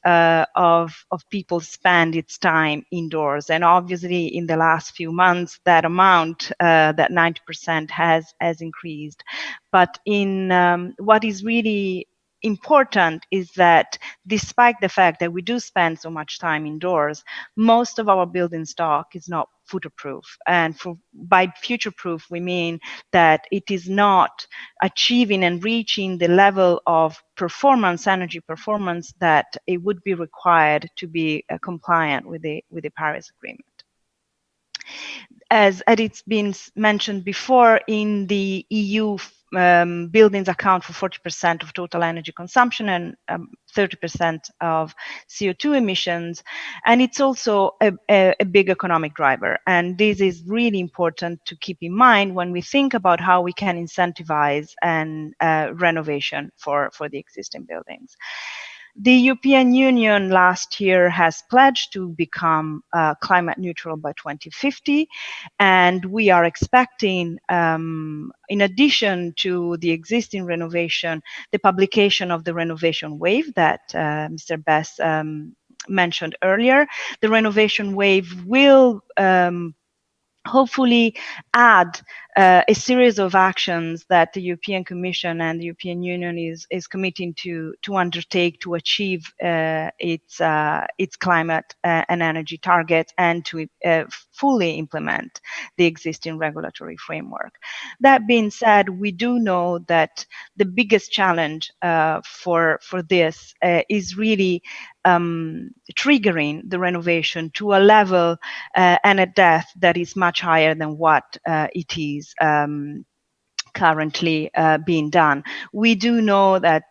of people spend its time indoors, and obviously in the last few months that amount, that 90% has increased. But in what is really important is that despite the fact that we do spend so much time indoors, most of our building stock is not future-proof. And by future-proof, we mean that it is not achieving and reaching the level of performance, energy performance, that it would be required to be compliant with the Paris Agreement. As it's been mentioned before, in the EU, buildings account for 40% of total energy consumption and 30% of CO2 emissions. And it's also a big economic driver. And this is really important to keep in mind when we think about how we can incentivize and renovation for the existing buildings. The European Union last year has pledged to become climate neutral by 2050, and we are expecting, in addition to the existing renovation, the publication of the renovation wave that Mr. Bess mentioned earlier. The renovation wave will hopefully add a series of actions that the European Commission and the European Union is committing to undertake to achieve its climate and energy targets, and to fully implement the existing regulatory framework. That being said, we do know that the biggest challenge for this is really triggering the renovation to a level and a depth that is much higher than what it is currently being done. We do know that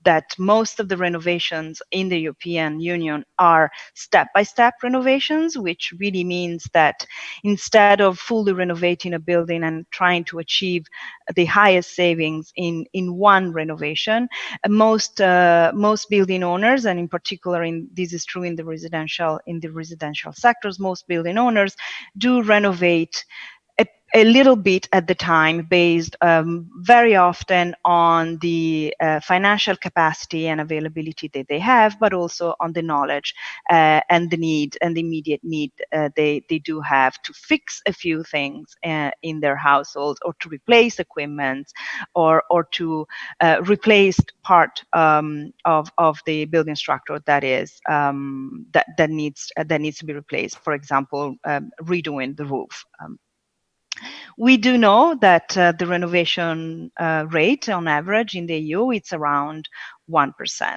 that most of the renovations in the European Union are step-by-step renovations, which really means that instead of fully renovating a building and trying to achieve the highest savings in one renovation, most building owners, and in particular this is true in the residential sectors, most building owners do renovate a little bit at the time, based very often on the financial capacity and availability that they have, but also on the knowledge and the need and the immediate need they do have to fix a few things in their households, or to replace equipment, or to replace part of the building structure that is that needs to be replaced. For example, redoing the roof. We do know that the renovation rate on average in the EU, it's around 1%.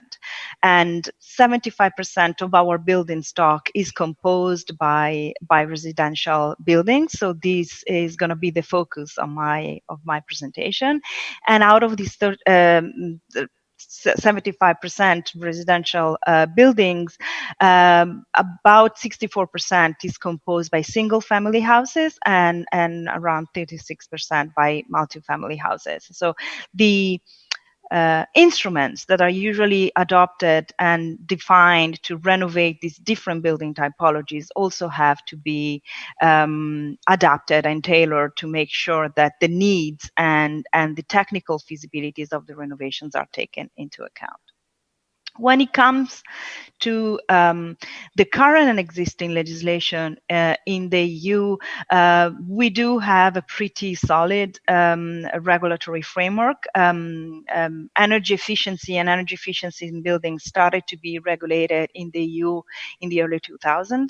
And 75% of our building stock is composed by residential buildings. So this is going to be the focus of my presentation. And out of these 75% residential buildings, about 64% is composed by single-family houses, and around 36% by multi-family houses. So the instruments that are usually adopted and defined to renovate these different building typologies also have to be adapted and tailored to make sure that the needs and the technical feasibilities of the renovations are taken into account. When it comes to the current and existing legislation in the EU, we do have a pretty solid regulatory framework. Energy efficiency in buildings started to be regulated in the EU in the early 2000s.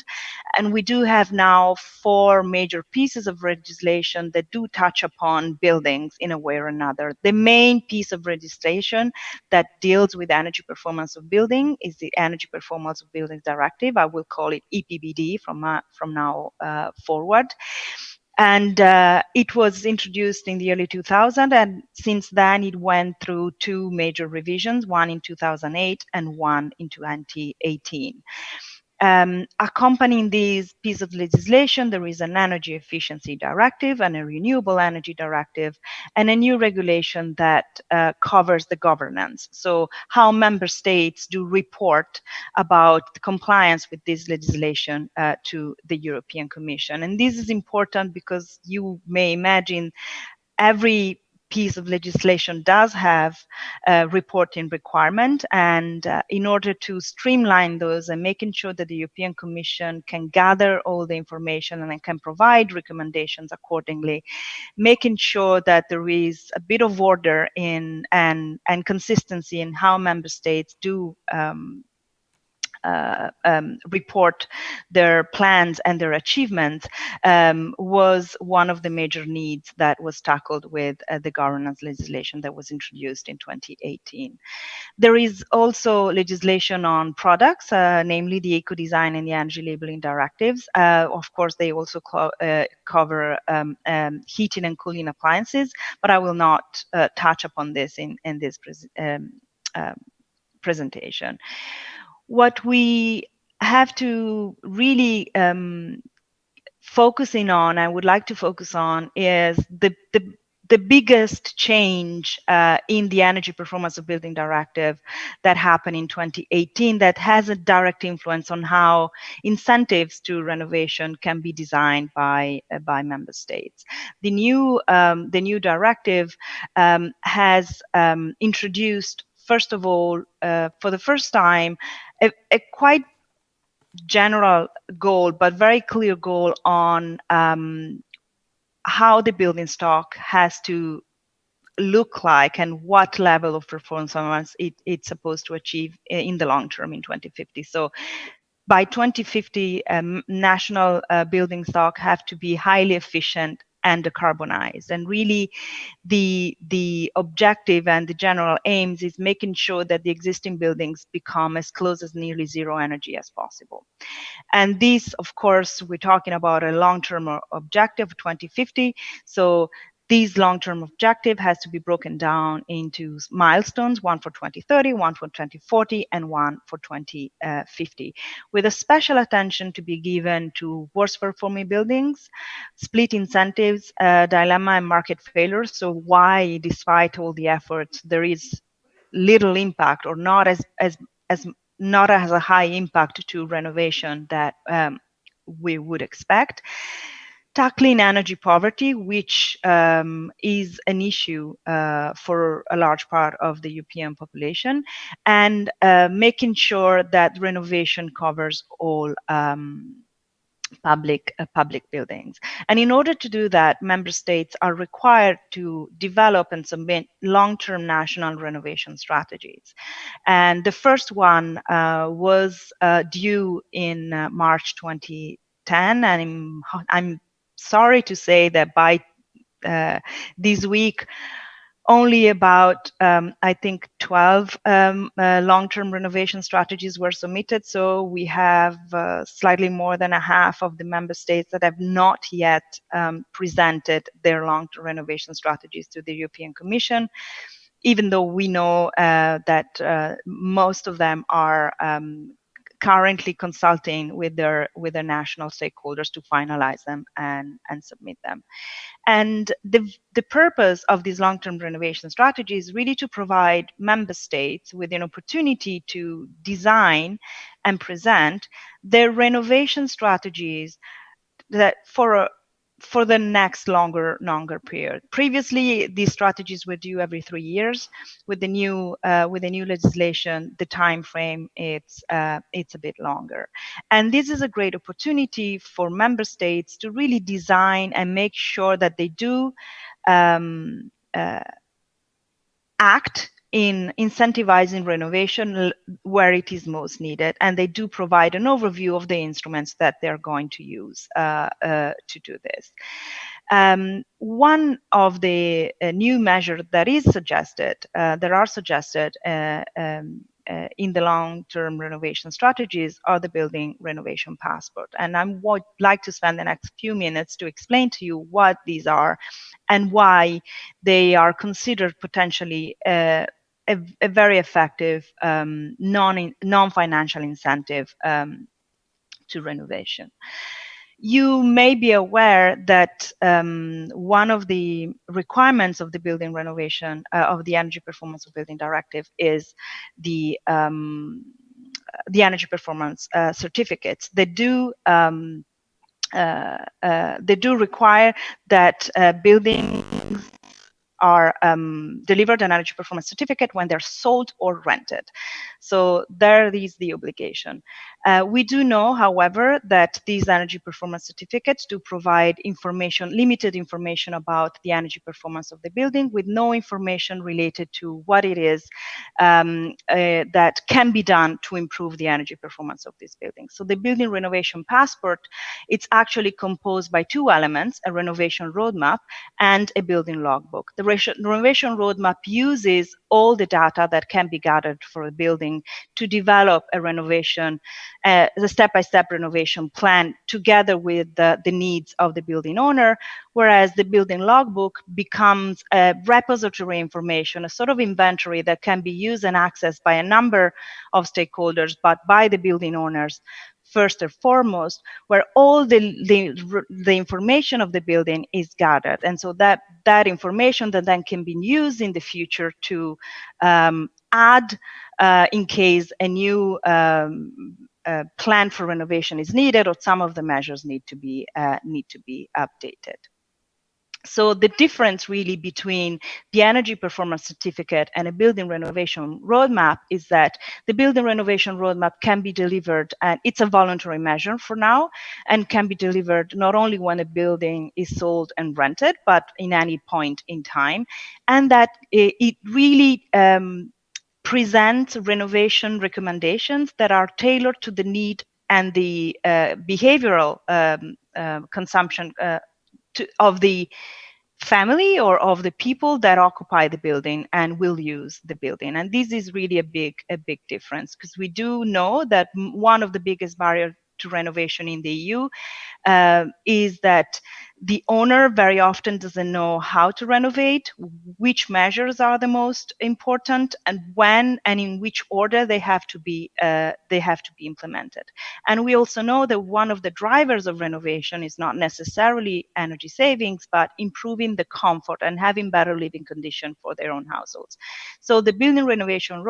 And we do have now 4 major pieces of legislation that do touch upon buildings in a way or another. The main piece of legislation that deals with energy performance of building is the Energy Performance of Buildings Directive. I will call it EPBD from now forward. And it was introduced in the early 2000s, and since then it went through 2 major revisions, one in 2008 and one in 2018. Accompanying this piece of legislation, there is an energy efficiency directive and a renewable energy directive, and a new regulation that covers the governance. So how member states do report about the compliance with this legislation to the European Commission. And this is important because you may imagine every piece of legislation does have a reporting requirement, and in order to streamline those and making sure that the European Commission can gather all the information and can provide recommendations accordingly, making sure that there is a bit of order in and consistency in how member states do report their plans and their achievements was one of the major needs that was tackled with the governance legislation that was introduced in 2018. There is also legislation on products, namely the eco-design and the energy labeling directives. Of course, they also cover heating and cooling appliances, but I will not touch upon this in this presentation. What we have to really focusing on, I would like to focus on, is the biggest change in the energy performance of building directive that happened in 2018 that has a direct influence on how incentives to renovation can be designed by member states. The new directive has introduced, first of all, for the first time, a quite general goal, but very clear goal on how the building stock has to look like and what level of performance it's supposed to achieve in the long term in 2050. So by 2050, national building stock have to be highly efficient and decarbonized. And really, the objective and the general aims is making sure that the existing buildings become as close as nearly zero energy as possible. And this, of course, we're talking about a long-term objective of 2050. So these long-term objective has to be broken down into milestones, one for 2030, one for 2040, and one for 2050, with a special attention to be given to worst performing buildings, split incentives, dilemma and market failures. So why, despite all the efforts, there is little impact or not as not as a high impact to renovation that we would expect. Tackling energy poverty, which is an issue for a large part of the European population, and making sure that renovation covers all public buildings. And in order to do that, member states are required to develop and submit long-term national renovation strategies. And the first one was due in March 2010, and I'm sorry to say that by this week, only about, I think, 12 long-term renovation strategies were submitted. So we have slightly more than a half of the member states that have not yet presented their long-term renovation strategies to the European Commission, even though we know that most of them are currently consulting with their national stakeholders to finalize them and submit them. And the purpose of these long-term renovation strategies is really to provide member states with an opportunity to design and present their renovation strategies that for the next longer period. Previously, these strategies were due every 3 years. With the new legislation, the time frame it's a bit longer. And this is a great opportunity for member states to really design and make sure that they do act in incentivizing renovation where it is most needed, and they do provide an overview of the instruments that they're going to use to do this. One of the new measures that is suggested, in the long-term renovation strategies are the building renovation passport. And I would like to spend the next few minutes to explain to you what these are and why they are considered potentially a very effective non-financial incentive to renovation. You may be aware that one of the requirements of the building renovation of the energy performance of building directive is the energy performance certificates. They do require that buildings are delivered an energy performance certificate when they're sold or rented. So there is the obligation. We do know, however, that these energy performance certificates do provide information, limited information about the energy performance of the building, with no information related to what it is that can be done to improve the energy performance of this building. So the building renovation passport, it's actually composed by two elements, a renovation roadmap and a building logbook. The renovation roadmap uses all the data that can be gathered for a building to develop a renovation, the step-by-step renovation plan together with the needs of the building owner, whereas the building logbook becomes a repository information, a sort of inventory that can be used and accessed by a number of stakeholders, but by the building owners first and foremost, where all the information of the building is gathered. And so that information that then can be used in the future to add in case a new plan for renovation is needed, or some of the measures need to be updated. So the difference really between the energy performance certificate and a building renovation roadmap is that the building renovation roadmap can be delivered, and it's a voluntary measure for now, and can be delivered not only when a building is sold and rented, but in any point in time, and that it really presents renovation recommendations that are tailored to the need and the behavioral consumption of the family or of the people that occupy the building and will use the building. And this is really a big difference, because we do know that one of the biggest barriers to renovation in the EU is that the owner very often doesn't know how to renovate, which measures are the most important, and when and in which order they have to be implemented. And we also know that one of the drivers of renovation is not necessarily energy savings, but improving the comfort and having better living conditions for their own households. So the building renovation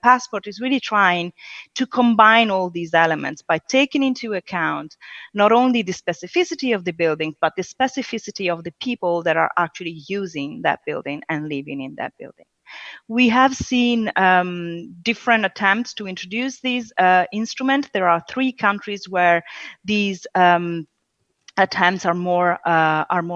passport is really trying to combine all these elements by taking into account not only the specificity of the building, but the specificity of the people that are actually using that building and living in that building. We have seen different attempts to introduce these instruments. There are 3 countries where these attempts are more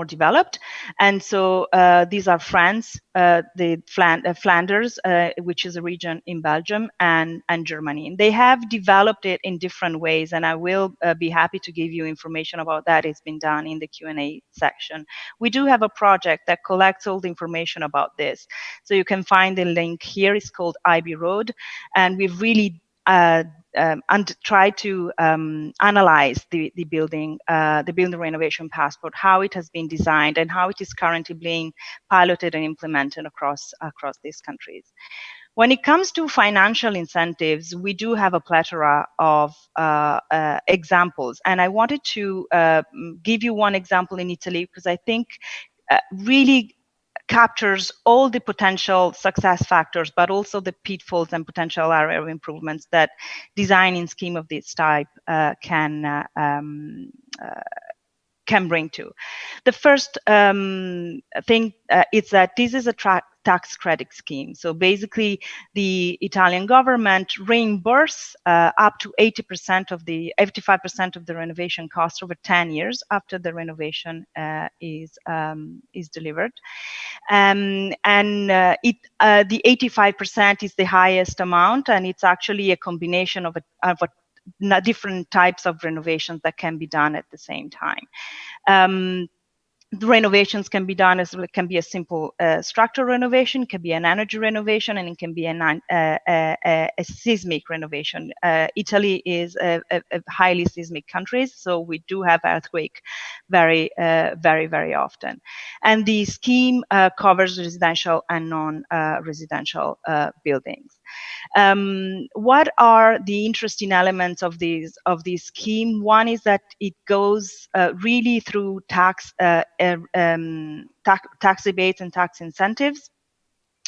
developed, and so these are France, the Flanders, which is a region in Belgium, and Germany. And they have developed it in different ways, and I will be happy to give you information about that. It's been done in the Q&A section. We do have a project that collects all the information about this, so you can find the link here. It's called IB Road, and we've really and try to analyze the building renovation passport, how it has been designed, and how it is currently being piloted and implemented across these countries. When it comes to financial incentives, we do have a plethora of examples, and I wanted to give you one example in Italy, because I think really captures all the potential success factors, but also the pitfalls and potential area of improvements that designing scheme of this type can bring to. The first thing is that this is a tax credit scheme. So basically, the Italian government reimburses up to 85% of the renovation cost over 10 years after the renovation is delivered. The 85% is the highest amount, and it's actually a combination of different types of renovations that can be done at the same time. The renovations can be done as it can be a simple structural renovation, can be an energy renovation, and it can be a seismic renovation. Italy is a highly seismic country, so we do have earthquake very often. And the scheme covers residential and non-residential buildings. What are the interesting elements of this scheme? One is that it goes really through tax rebates and tax incentives.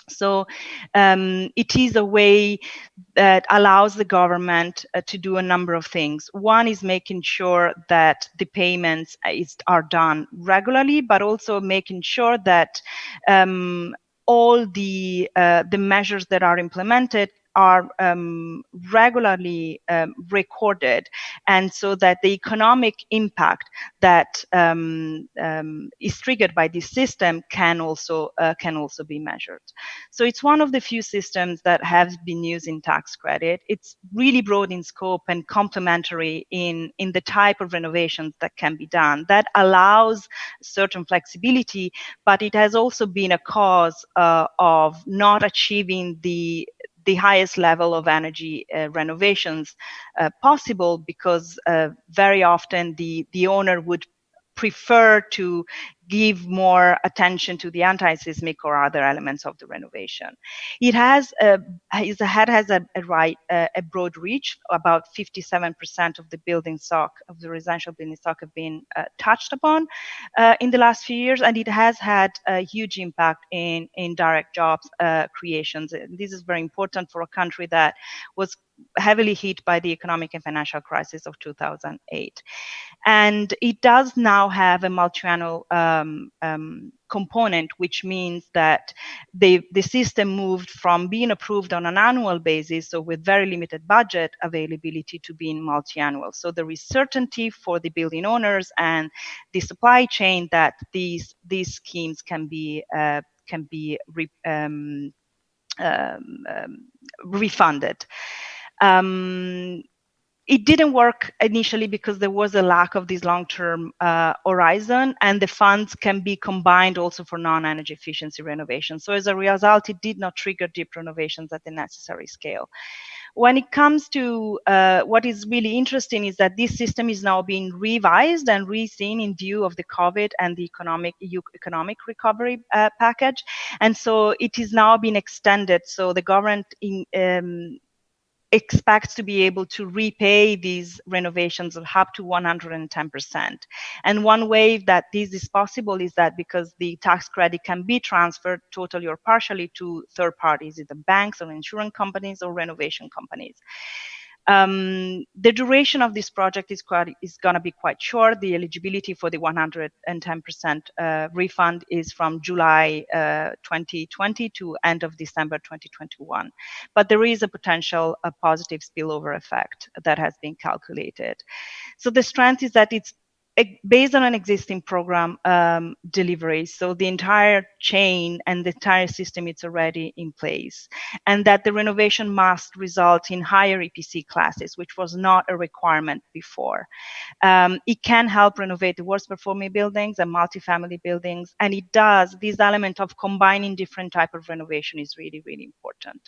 So it is a way that allows the government to do a number of things. One is making sure that the payments are done regularly, but also making sure that all the measures that are implemented are regularly recorded, and so that the economic impact that is triggered by this system can also be measured. So it's one of the few systems that have been used in tax credit. It's really broad in scope and complementary in the type of renovations that can be done. That allows certain flexibility, but it has also been a cause of not achieving the highest level of energy renovations possible, because very often the owner would prefer to give more attention to the anti-seismic or other elements of the renovation. It has a broad reach. About 57% of the building stock, of the residential building stock, have been touched upon in the last few years, and it has had a huge impact in direct jobs creations. This is very important for a country that was heavily hit by the economic and financial crisis of 2008. And it does now have a multi-annual component, which means that the system moved from being approved on an annual basis, so with very limited budget availability, to being multi-annual. So there is certainty for the building owners and the supply chain that these schemes can be refunded. It didn't work initially because there was a lack of this long-term horizon, and the funds can be combined also for non-energy efficiency renovations. So as a result, it did not trigger deep renovations at the necessary scale. When it comes to what is really interesting is that this system is now being revised and re-seen in view of the COVID and the EU economic recovery package. And so it is now being extended. So the government expects to be able to repay these renovations of up to 110%. And one way that this is possible is that because the tax credit can be transferred totally or partially to third parties, either banks or insurance companies or renovation companies. The duration of this project is going to be quite short. The eligibility for the 110% refund is from July 2020 to end of December 2021. But there is a potential positive spillover effect that has been calculated. So the strength is that it's based on an existing program delivery. So the entire chain and the entire system is already in place, and that the renovation must result in higher EPC classes, which was not a requirement before. It can help renovate the worst performing buildings and multifamily buildings, and it does. This element of combining different type of renovation is really, really important.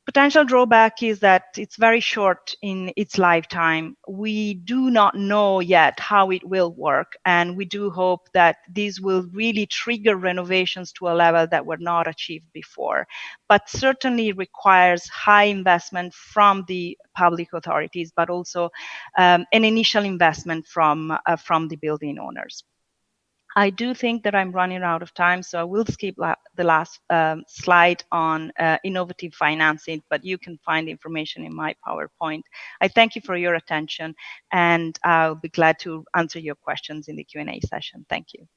Potential drawback is that it's very short in its lifetime. We do not know yet how it will work, and we do hope that this will really trigger renovations to a level that were not achieved before, but certainly requires high investment from the public authorities, but also an initial investment from the building owners. I do think that I'm running out of time, so I will skip the last slide on innovative financing, but you can find information in my PowerPoint. I thank you for your attention, and I'll be glad to answer your questions in the Q&A session. Thank you.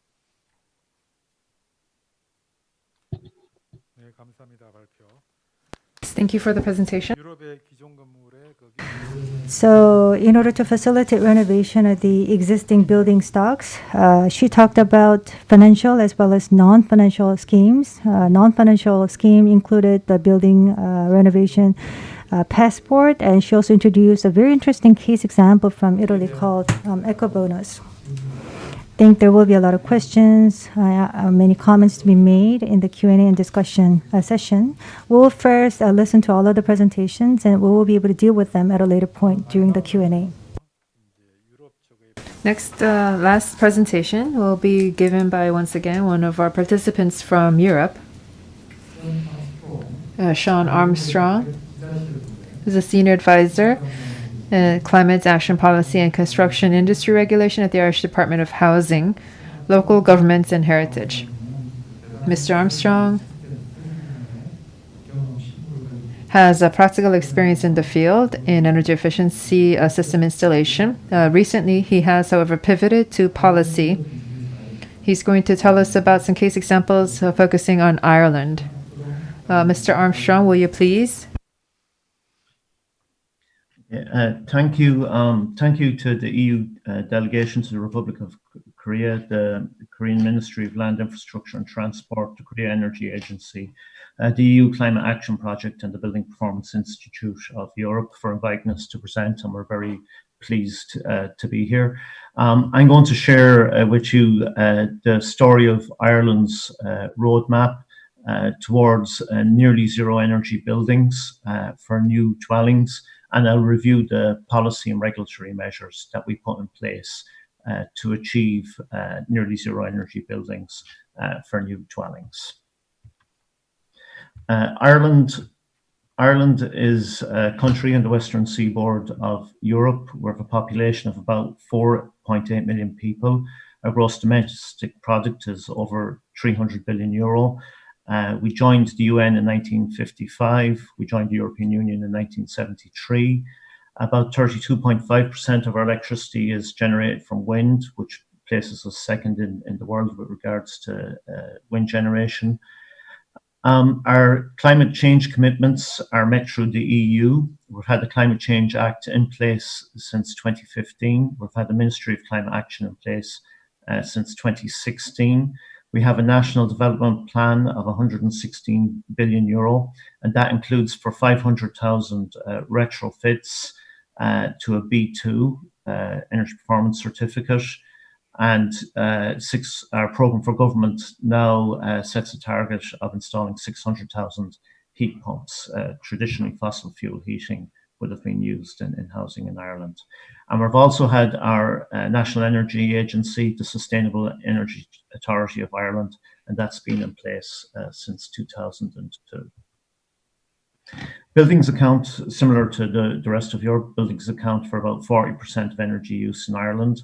네, 감사합니다. 발표. Thank you for the presentation. 유럽의 기존 건물의 So in order to facilitate renovation of the existing building stocks, she talked about financial as well as non-financial schemes. Non-financial scheme included the building renovation passport, and she also introduced a very interesting case example from Italy called Eco Bonus. I think there will be a lot of questions, many comments to be made in the Q&A and discussion session. We'll first listen to all of the presentations, and we will be able to deal with them at a later point during the Q&A. Next, last presentation will be given by, once again, one of our participants from Europe, Seán Armstrong, who's a senior advisor Climate Action Policy and Construction Industry Regulation at the Irish Department of Housing, Local Governments and Heritage. Mr. Armstrong has a practical experience in the field in energy efficiency system installation. Recently, he has, however, pivoted to policy. He's going to tell us about some case examples focusing on Ireland. Mr. Armstrong, will you please? Thank you. Thank you to the EU delegation to the Republic of Korea, the Korean Ministry of Land Infrastructure and Transport, the Korea Energy Agency, the EU Climate Action Project, and the Building Performance Institute of Europe for inviting us to present, and we're very pleased to be here. I'm going to share with you the story of Ireland's roadmap towards nearly zero energy buildings for new dwellings, and I'll review the policy and regulatory measures that we put in place to achieve nearly zero energy buildings for new dwellings. Ireland is a country in the western seaboard of Europe. We have a population of about 4.8 million people. Our gross domestic product is over 300 billion euro. We joined the UN in 1955. We joined the European Union in 1973. About 32.5% of our electricity is generated from wind, which places us second in the world with regards to wind generation. Our climate change commitments are met through the EU. We've had the Climate Change Act in place since 2015. We've had the Ministry of Climate Action in place since 2016. We have a national development plan of 116 billion euro, and that includes for 500,000 retrofits to a B2 energy performance certificate. And our programme for government now sets a target of installing 600,000 heat pumps. Traditionally, fossil fuel heating would have been used in housing in Ireland. And we've also had our National Energy Agency, the Sustainable Energy Authority of Ireland, and that's been in place since 2002. Buildings account, similar to the rest of Europe, buildings account for about 40% of energy use in Ireland.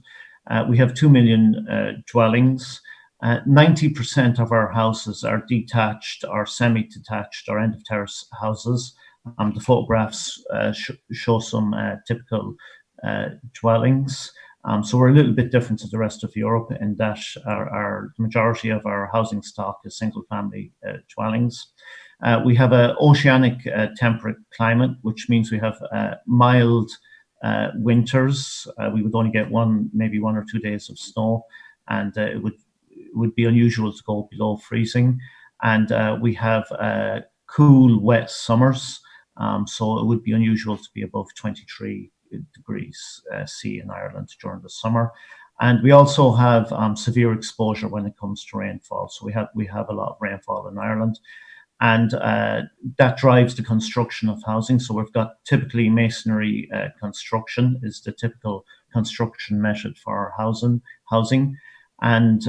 We have 2 million dwellings. 90% of our houses are detached or semi-detached or end-of-terrace houses. The photographs show some typical dwellings. So we're a little bit different to the rest of Europe in that the majority of our housing stock is single-family dwellings. We have an oceanic temperate climate, which means we have mild winters. We would only get maybe 1 or 2 days of snow, and it would be unusual to go below freezing. And we have cool, wet summers, so it would be unusual to be above 23 degrees C in Ireland during the summer. And we also have severe exposure when it comes to rainfall. So we have a lot of rainfall in Ireland. And that drives the construction of housing. So we've got typically masonry construction is the typical construction method for our housing. And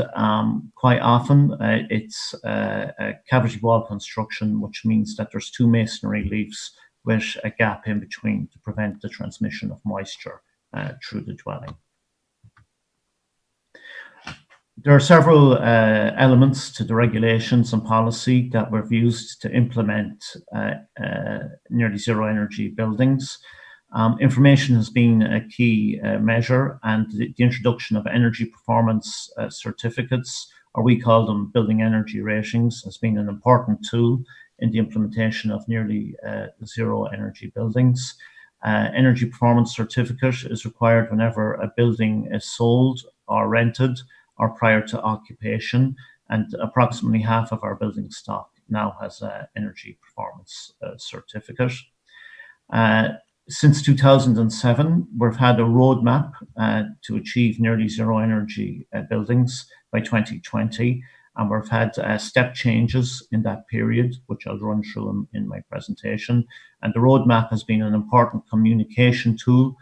quite often it's a cavity wall construction, which means that there's 2 masonry leaves with a gap in between to prevent the transmission of moisture through the dwelling. There are several elements to the regulations and policy that we've used to implement nearly zero energy buildings. Information has been a key measure, and the introduction of energy performance certificates, or we call them building energy ratings, has been an important tool in the implementation of nearly zero energy buildings. Energy performance certificate is required whenever a building is sold or rented or prior to occupation, and approximately half of our building stock now has an energy performance certificate. Since 2007, we've had a roadmap to achieve nearly zero energy buildings by 2020, and we've had step changes in that period, which I'll run through in my presentation. And the roadmap has been an important communication tool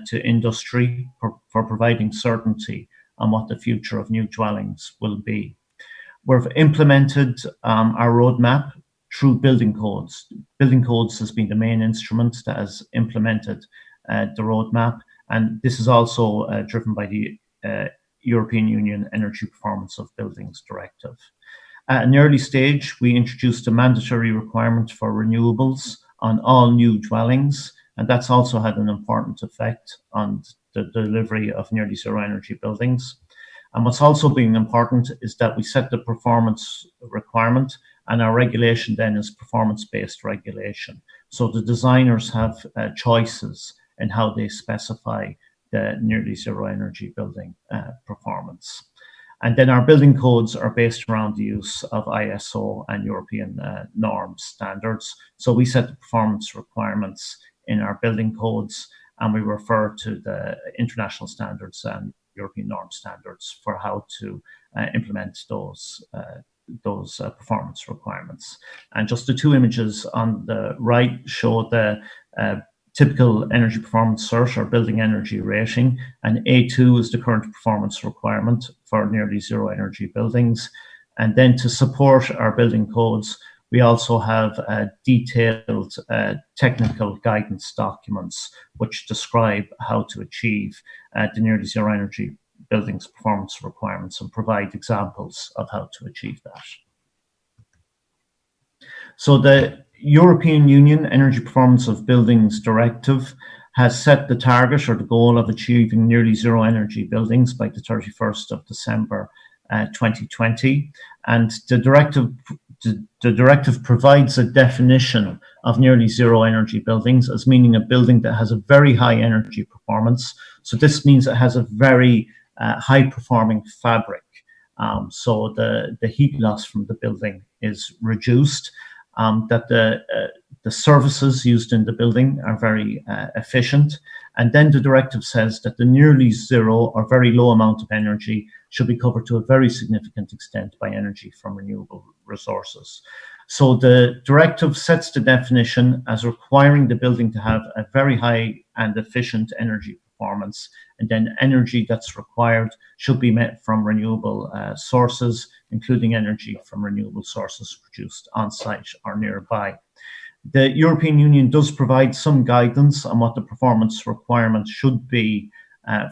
to industry for providing certainty on what the future of new dwellings will be. We've implemented our roadmap through building codes. Building codes has been the main instrument that has implemented the roadmap, and this is also driven by the European Union Energy Performance of Buildings Directive. At an early stage, we introduced a mandatory requirement for renewables on all new dwellings, and that's also had an important effect on the delivery of nearly zero energy buildings. And what's also been important is that we set the performance requirement, and our regulation then is performance-based regulation. So the designers have choices in how they specify the nearly zero energy building performance. And then our building codes are based around the use of ISO and European norm standards. So we set the performance requirements in our building codes, and we refer to the international standards and European norm standards for how to implement those performance requirements. And just the two images on the right show the typical energy performance cert or building energy rating, and A2 is the current performance requirement for nearly zero energy buildings. And then to support our building codes, we also have detailed technical guidance documents which describe how to achieve the nearly zero energy buildings performance requirements and provide examples of how to achieve that. So the European Union Energy Performance of Buildings Directive has set the target or the goal of achieving nearly zero energy buildings by the 31st of December 2020. And the directive provides a definition of nearly zero energy buildings as meaning a building that has a very high energy performance. So this means it has a very high performing fabric. So the heat loss from the building is reduced, that the services used in the building are very efficient. And then the directive says that the nearly zero or very low amount of energy should be covered to a very significant extent by energy from renewable resources. So the directive sets the definition as requiring the building to have a very high and efficient energy performance, and then energy that's required should be met from renewable sources, including energy from renewable sources produced on site or nearby. The European Union does provide some guidance on what the performance requirements should be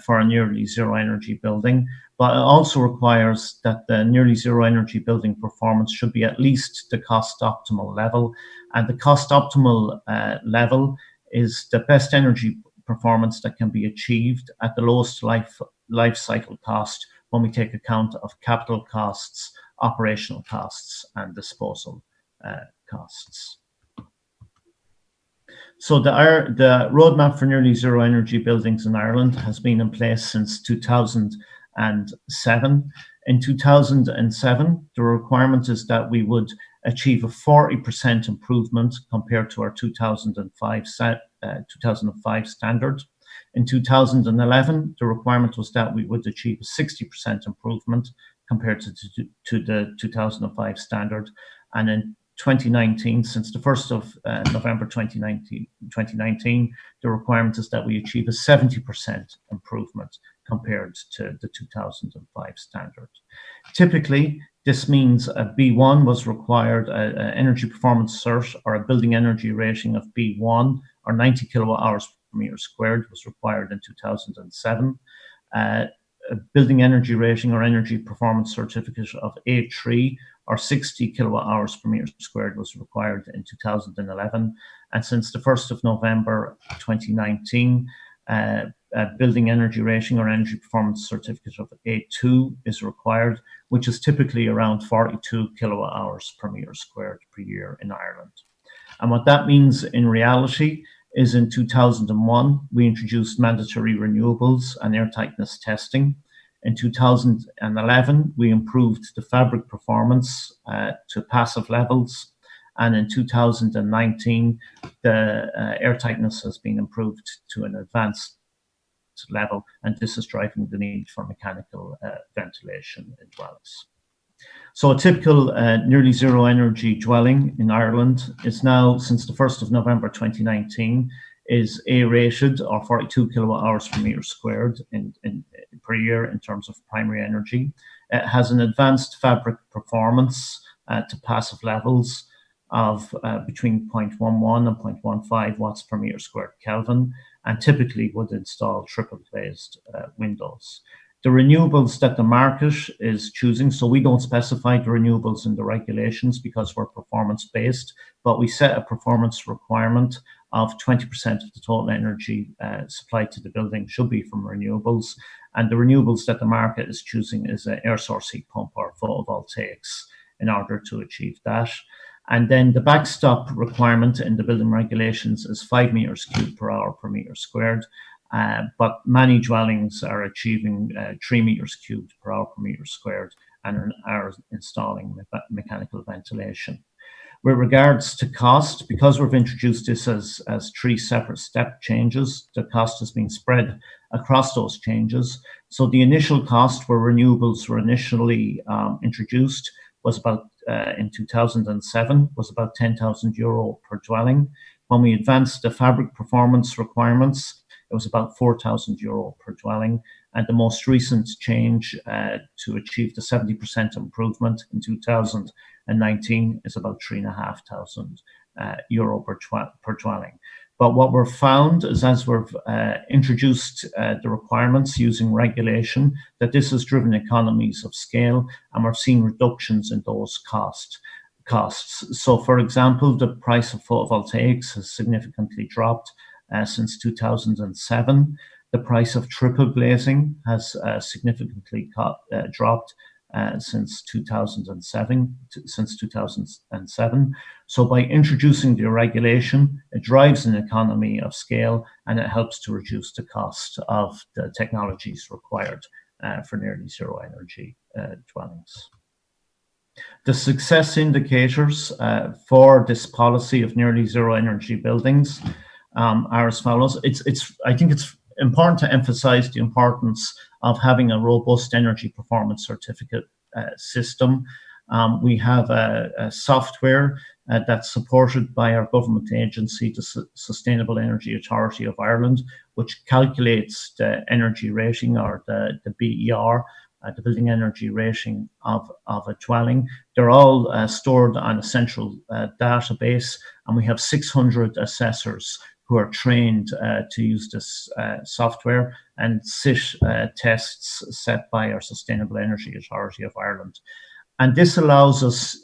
for a nearly zero energy building, but it also requires that the nearly zero energy building performance should be at least the cost optimal level. And the cost optimal level is the best energy performance that can be achieved at the lowest life cycle cost when we take account of capital costs, operational costs, and disposal costs. So the roadmap for nearly zero energy buildings in Ireland has been in place since 2007. In 2007, the requirement is that we would achieve a 40% improvement compared to our 2005 standard. In 2011, the requirement was that we would achieve a 60% improvement compared to the 2005 standard. And in 2019, since the 1st of November 2019, the requirement is that we achieve a 70% improvement compared to the 2005 standard. Typically, this means a B1 was required, an energy performance cert or a building energy rating of B1 or 90 kilowatt hours per meter squared was required in 2007. A building energy rating or energy performance certificate of A3 or 60 kilowatt hours per meter squared was required in 2011. And since the 1st of November 2019, a building energy rating or energy performance certificate of A2 is required, which is typically around 42 kilowatt hours per meter squared per year in Ireland. And what that means in reality is in 2001, we introduced mandatory renewables and airtightness testing. In 2011, we improved the fabric performance to passive levels. And in 2019, the airtightness has been improved to an advanced level. And this is driving the need for mechanical ventilation in dwellings. So a typical nearly zero energy dwelling in Ireland is now, since the 1st of November 2019, is A-rated or 42 kilowatt hours per meter squared per year in terms of primary energy. It has an advanced fabric performance to passive levels of between 0.11 and 0.15 watts per meter squared Kelvin, and typically would install triple glazed windows. The renewables that the market is choosing, so we don't specify the renewables in the regulations because we're performance-based, but we set a performance requirement of 20% of the total energy supplied to the building should be from renewables. And the renewables that the market is choosing is an air source heat pump or photovoltaics in order to achieve that. And then the backstop requirement in the building regulations is 5 meters cubed per hour per meter squared. But many dwellings are achieving 3 meters cubed per hour per meter squared and are installing mechanical ventilation. With regards to cost, because we've introduced this as 3 separate step changes, the cost has been spread across those changes. So the initial cost where renewables were initially introduced was about, in 2007, was about €10,000 per dwelling. When we advanced the Fabbri performance requirements, it was about €4,000 per dwelling. And the most recent change to achieve the 70% improvement in 2019 is about €3,500 per dwelling. But what we've found is as we've introduced the requirements using regulation, that this has driven economies of scale, and we're seeing reductions in those costs. So for example, the price of photovoltaics has significantly dropped since 2007. The price of triple glazing has significantly dropped since 2007. So by introducing the regulation, it drives an economy of scale and it helps to reduce the cost of the technologies required for nearly zero energy dwellings. The success indicators for this policy of nearly zero energy buildings are as follows. I think it's important to emphasize the importance of having a robust energy performance certificate system. We have a software that's supported by our government agency, the Sustainable Energy Authority of Ireland, which calculates the energy rating or the BER, the building energy rating of a dwelling. They're all stored on a central database, and we have 600 assessors who are trained to use this software and sit tests set by our Sustainable Energy Authority of Ireland. And this allows us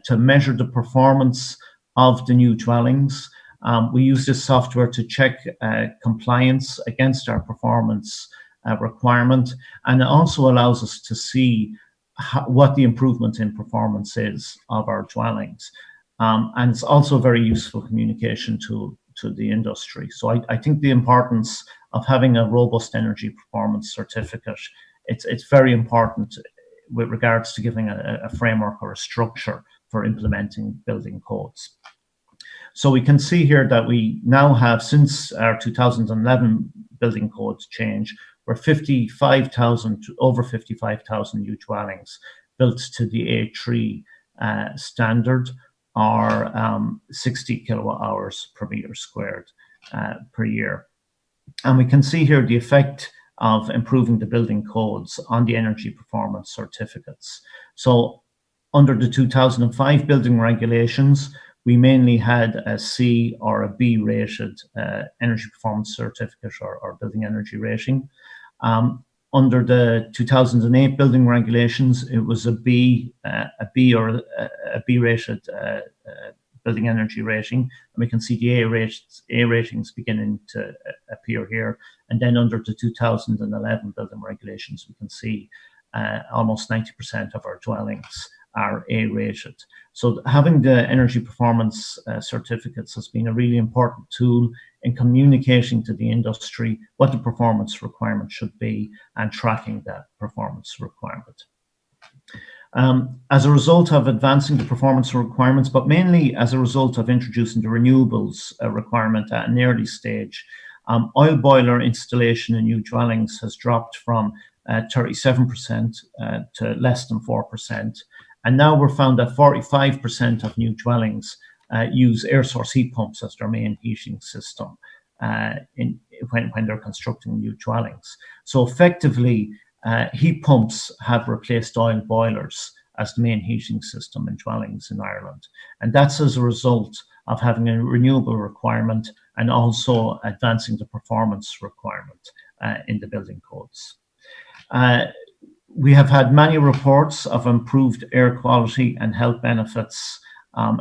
to measure the performance of the new dwellings. We use this software to check compliance against our performance requirement, and it also allows us to see what the improvement in performance is of our dwellings. And it's also a very useful communication tool to the industry. So I think the importance of having a robust energy performance certificate, it's very important with regards to giving a framework or a structure for implementing building codes. So we can see here that we now have, since our 2011 building codes change, we're over 55,000 new dwellings built to the A3 standard, or 60 kilowatt hours per meter squared per year. And we can see here the effect of improving the building codes on the energy performance certificates. So under the 2005 building regulations, we mainly had a C or a B rated energy performance certificate or building energy rating. Under the 2008 building regulations, it was a B or a B rated building energy rating. And we can see the A ratings beginning to appear here. And then under the 2011 building regulations, we can see almost 90% of our dwellings are A rated. So having the energy performance certificates has been a really important tool in communicating to the industry what the performance requirement should be and tracking that performance requirement. As a result of advancing the performance requirements, but mainly as a result of introducing the renewables requirement at an early stage, oil boiler installation in new dwellings has dropped from 37% to less than 4%. And now we're found that 45% of new dwellings use air source heat pumps as their main heating system when they're constructing new dwellings. So effectively, heat pumps have replaced oil boilers as the main heating system in dwellings in Ireland. And that's as a result of having a renewable requirement and also advancing the performance requirement in the building codes. We have had many reports of improved air quality and health benefits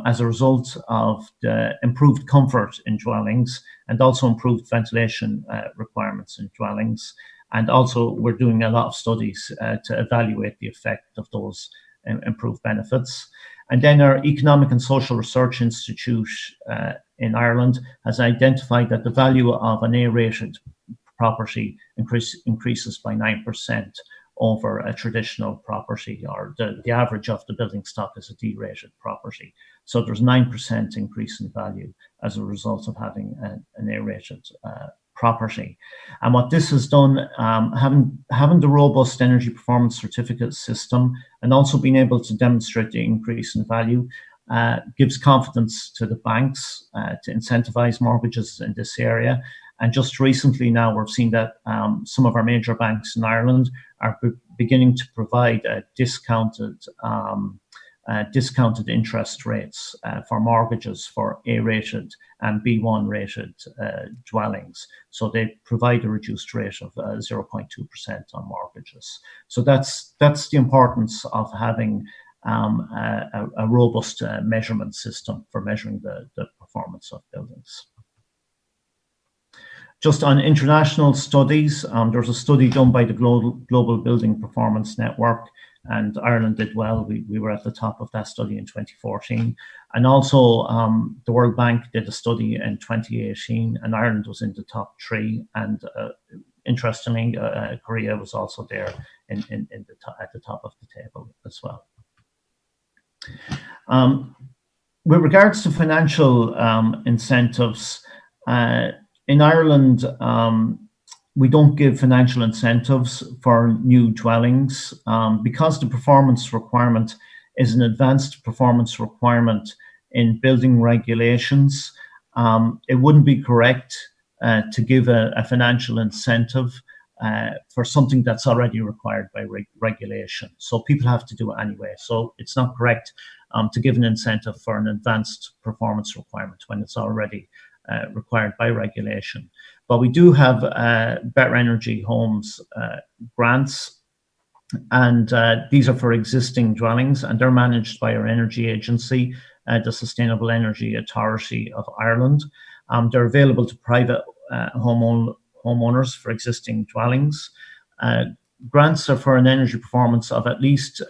as a result of the improved comfort in dwellings and also improved ventilation requirements in dwellings. And also we're doing a lot of studies to evaluate the effect of those improved benefits. And then our Economic and Social Research Institute in Ireland has identified that the value of an A-rated property increases by 9% over a traditional property, or the average of the building stock is a D-rated property. So there's 9% increase in value as a result of having an A-rated property. And what this has done, having the robust energy performance certificate system and also being able to demonstrate the increase in value gives confidence to the banks to incentivize mortgages in this area. And just recently now we've seen that some of our major banks in Ireland are beginning to provide discounted interest rates for mortgages for A-rated and B1 rated dwellings. So they provide a reduced rate of 0.2% on mortgages. So that's the importance of having a robust measurement system for measuring the performance of buildings. Just on international studies, there's a study done by the Global Building Performance Network, and Ireland did well. We were at the top of that study in 2014. And also the World Bank did a study in 2018, and Ireland was in the top 3. And interestingly, Korea was also there at the top of the table as well. With regards to financial incentives, in Ireland, we don't give financial incentives for new dwellings because the performance requirement is an advanced performance requirement in building regulations. It wouldn't be correct to give a financial incentive for something that's already required by regulation. So people have to do it anyway. So it's not correct to give an incentive for an advanced performance requirement when it's already required by regulation. But we do have Better Energy Homes grants, and these are for existing dwellings, and they're managed by our energy agency, the Sustainable Energy Authority of Ireland. They're available to private homeowners for existing dwellings. Grants are for an energy performance of at least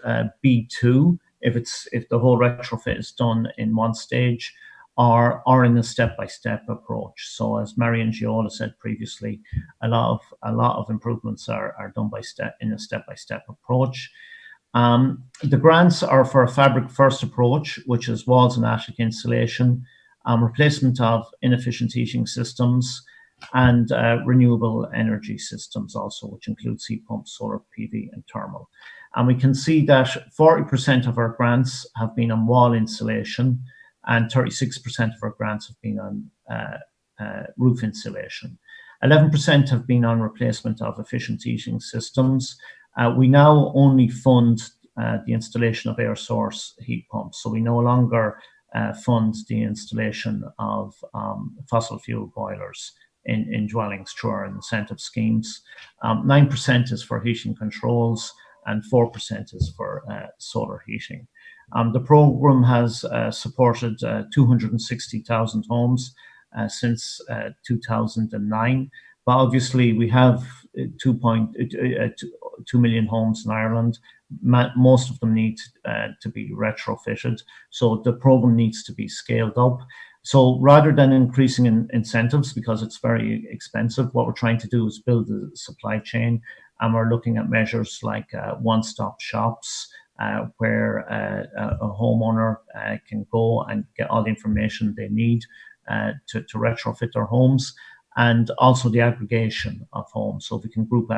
B2 if the whole retrofit is done in one stage, or in a step-by-step approach. So as Mariangiola said previously, a lot of improvements are done in a step-by-step approach. The grants are for a fabric first approach, which is walls and attic insulation, replacement of inefficient heating systems, and renewable energy systems also, which includes heat pumps, solar PV, and thermal. And we can see that 40% of our grants have been on wall insulation, and 36% of our grants have been on roof insulation. 11% have been on replacement of efficient heating systems. We now only fund the installation of air source heat pumps, so we no longer fund the installation of fossil fuel boilers in dwellings through our incentive schemes. 9% is for heating controls, and 4% is for solar heating. The programme has supported 260,000 homes since 2009, but obviously we have 2 million homes in Ireland. Most of them need to be retrofitted, so the programme needs to be scaled up. So rather than increasing incentives, because it's very expensive, what we're trying to do is build a supply chain, and we're looking at measures like one-stop shops, where a homeowner can go and get all the information they need to retrofit their homes, and also the aggregation of homes. So if we can group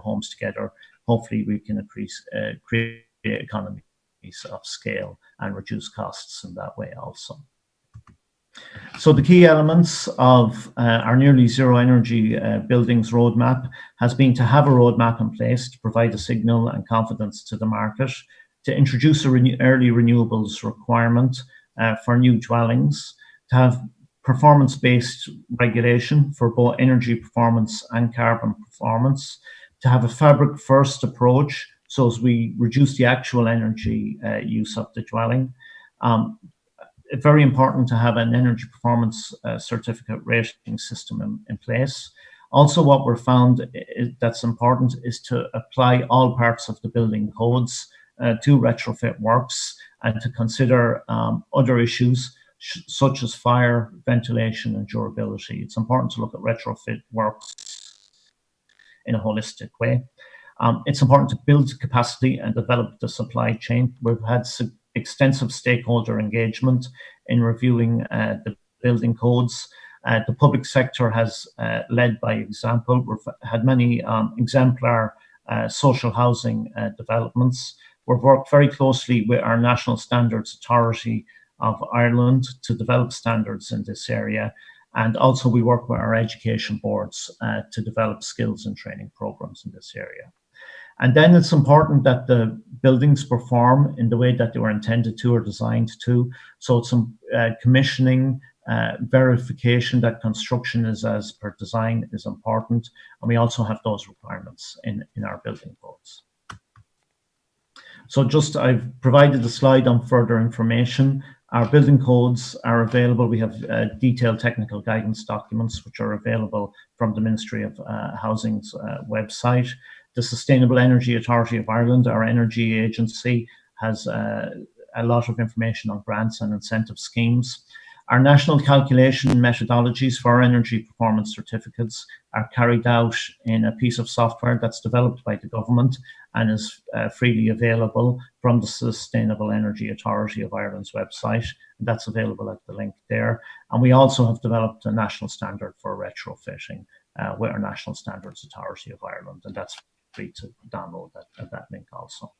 homes together, hopefully we can create economies of scale and reduce costs in that way also. So the key elements of our nearly zero energy buildings roadmap has been to have a roadmap in place to provide a signal and confidence to the market, to introduce an early renewables requirement for new dwellings, to have performance-based regulation for both energy performance and carbon performance, to have a fabric first approach, so as we reduce the actual energy use of the dwelling. Very important to have an energy performance certificate rating system in place. Also, what we're found that's important is to apply all parts of the building codes to retrofit works and to consider other issues such as fire, ventilation, and durability. It's important to look at retrofit works in a holistic way. It's important to build capacity and develop the supply chain. We've had extensive stakeholder engagement in reviewing the building codes. The public sector has led by example. We've had many exemplar social housing developments. We've worked very closely with our National Standards Authority of Ireland to develop standards in this area. And also we work with our education boards to develop skills and training programs in this area. And then it's important that the buildings perform in the way that they were intended to or designed to. So it's some commissioning, verification that construction is as per design is important. And we also have those requirements in our building codes. So just I've provided a slide on further information. Our building codes are available. We have detailed technical guidance documents which are available from the Ministry of Housing's website. The Sustainable Energy Authority of Ireland, our energy agency, has a lot of information on grants and incentive schemes. Our national calculation methodologies for energy performance certificates are carried out in a piece of software that's developed by the government and is freely available from the Sustainable Energy Authority of Ireland's website. That's available at the link there. And we also have developed a national standard for retrofitting with our National Standards Authority of Ireland, and that's free to download that link also.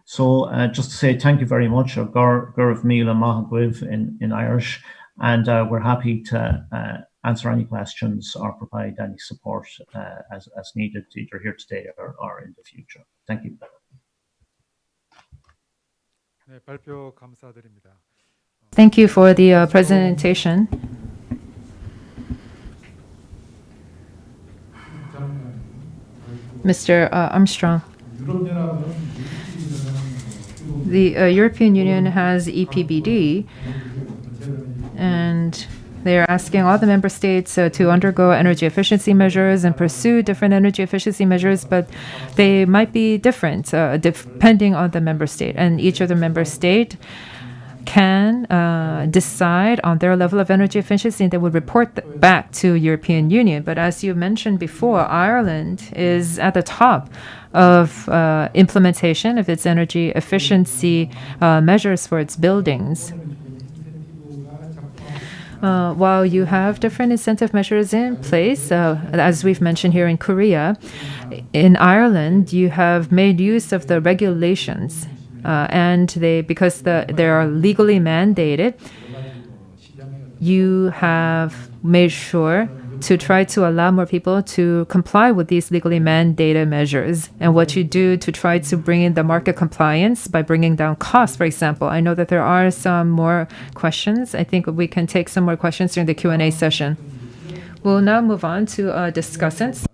So just to say thank you very much, Gurv Mila Mahagwiv in Irish, and we're happy to answer any questions or provide any support as needed, either here today or in the future. Thank you. 네, 발표 감사드립니다. Thank you for the presentation. Mr. Armstrong. The European Union has EPBD, and they are asking all the member states to undergo energy efficiency measures and pursue different energy efficiency measures, but they might be different depending on the member state, and each of the member state can decide on their level of energy efficiency, and they would report back to European Union. But as you mentioned before, Ireland is at the top of implementation of its energy efficiency measures for its buildings. While you have different incentive measures in place, as we've mentioned here in Korea, in Ireland, you have made use of the regulations. And because they are legally mandated, you have made sure to try to allow more people to comply with these legally mandated measures. And what you do to try to bring in the market compliance by bringing down costs, for example. I know that there are some more questions. I think we can take some more questions during the Q&A session. We'll now move on to discussants.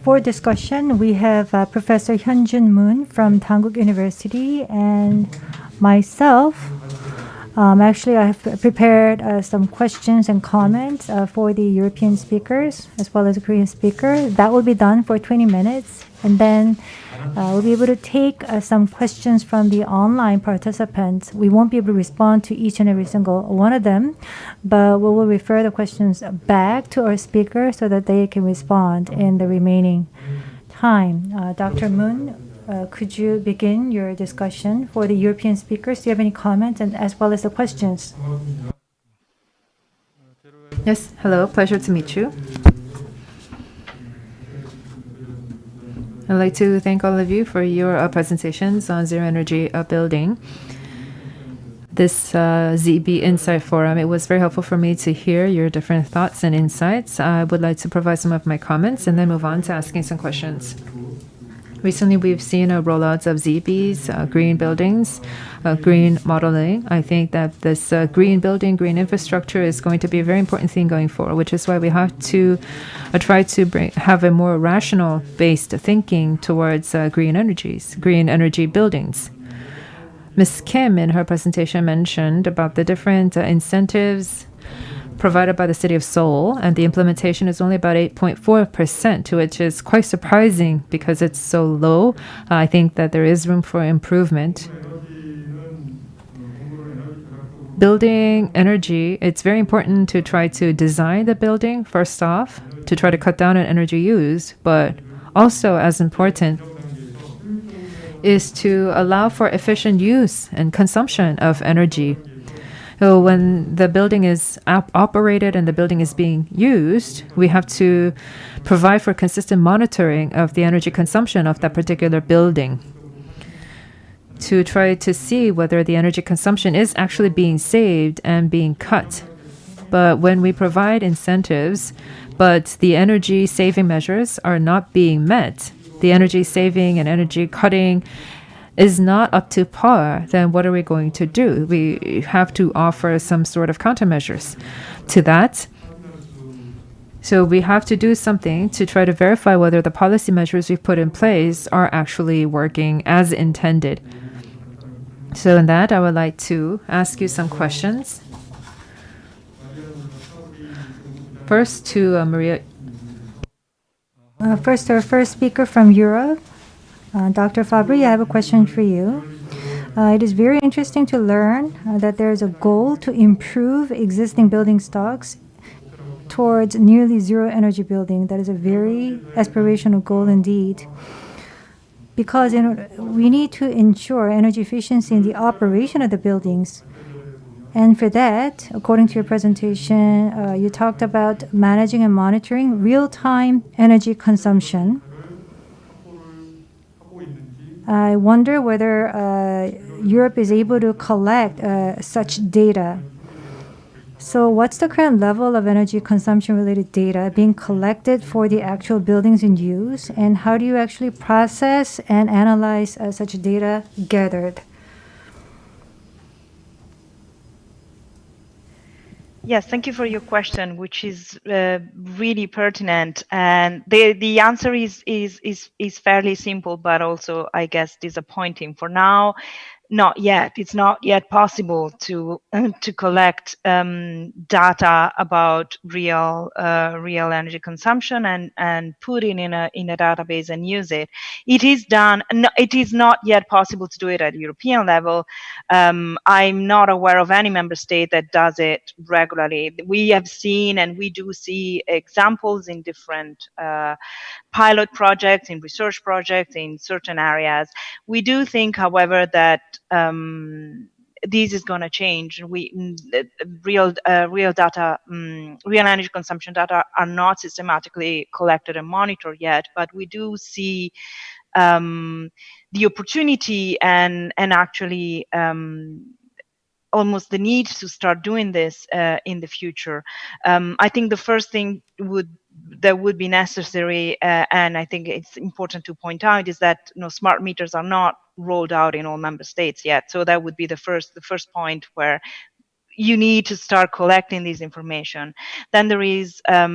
For discussion, we have Professor Hyunjun Moon from Dankook University and myself. Actually, I have prepared some questions and comments for the European speakers as well as the Korean speaker. That will be done for 20 minutes. And then we'll be able to take some questions from the online participants. We won't be able to respond to each and every single one of them, but we will refer the questions back to our speaker so that they can respond in the remaining time. Dr. Moon, could you begin your discussion for the European speakers? Do you have any comments and as well as the questions? Yes, hello, pleasure to meet you. I'd like to thank all of you for your presentations on zero energy building. This ZEB Insight Forum, it was very helpful for me to hear your different thoughts and insights. I would like to provide some of my comments and then move on to asking some questions. Recently, we've seen rollouts of ZEBs, green buildings, green modeling. I think that this green building, green infrastructure is going to be a very important thing going forward, which is why we have to try to have a more rational-based thinking towards green energies, green energy buildings. Ms. Kim, in her presentation, mentioned about the different incentives provided by the city of Seoul, and the implementation is only about 8.4%, which is quite surprising because it's so low. I think that there is room for improvement. Building energy, it's very important to try to design the building first off, to try to cut down on energy use, but also as important is to allow for efficient use and consumption of energy. So when the building is operated and the building is being used, we have to provide for consistent monitoring of the energy consumption of that particular building to try to see whether the energy consumption is actually being saved and being cut. But when we provide incentives, but the energy saving measures are not being met, the energy saving and energy cutting is not up to par, then what are we going to do? We have to offer some sort of countermeasures to that. So we have to do something to try to verify whether the policy measures we've put in place are actually working as intended. So in that, I would like to ask you some questions. First to Maria. First, our first speaker from Europe. Dr. Fabbri, I have a question for you. It is very interesting to learn that there is a goal to improve existing building stocks towards nearly zero energy building. That is a very aspirational goal indeed. Because we need to ensure energy efficiency in the operation of the buildings. And for that, according to your presentation, you talked about managing and monitoring real-time energy consumption. I wonder whether Europe is able to collect such data. So what's the current level of energy consumption related data being collected for the actual buildings in use? And how do you actually process and analyze such data gathered? Yes, thank you for your question, which is really pertinent. And the answer is fairly simple, but also, I guess, disappointing. For now, not yet. It's not yet possible to collect data about real energy consumption and put it in a database and use it. It is done. No, it is not yet possible to do it at European level. I'm not aware of any member state that does it regularly. We have seen and we do see examples in different pilot projects, in research projects, in certain areas. We do think, however, that this is going to change. Real data, real energy consumption data are not systematically collected and monitored yet, but we do see the opportunity and actually almost the need to start doing this in the future. I think the first thing that would be necessary, and I think it's important to point out, is that smart meters are not rolled out in all member states yet. So that would be the first point where you need to start collecting this information. Then there is a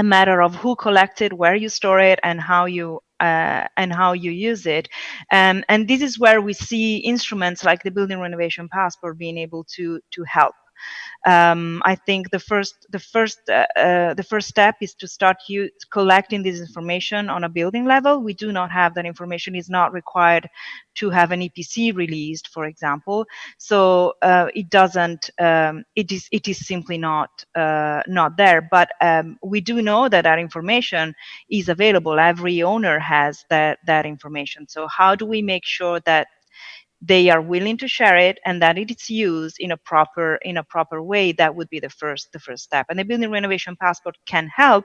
matter of who collects it, where you store it, and how you use it. And this is where we see instruments like the Building Renovation Passport being able to help. I think the first step is to start collecting this information on a building level. We do not have that information. It's not required to have an EPC released, for example. So it doesn't. It is simply not there. But we do know that that information is available. Every owner has that information. So how do we make sure that they are willing to share it and that it is used in a proper way? That would be the first step. And the Building Renovation Passport can help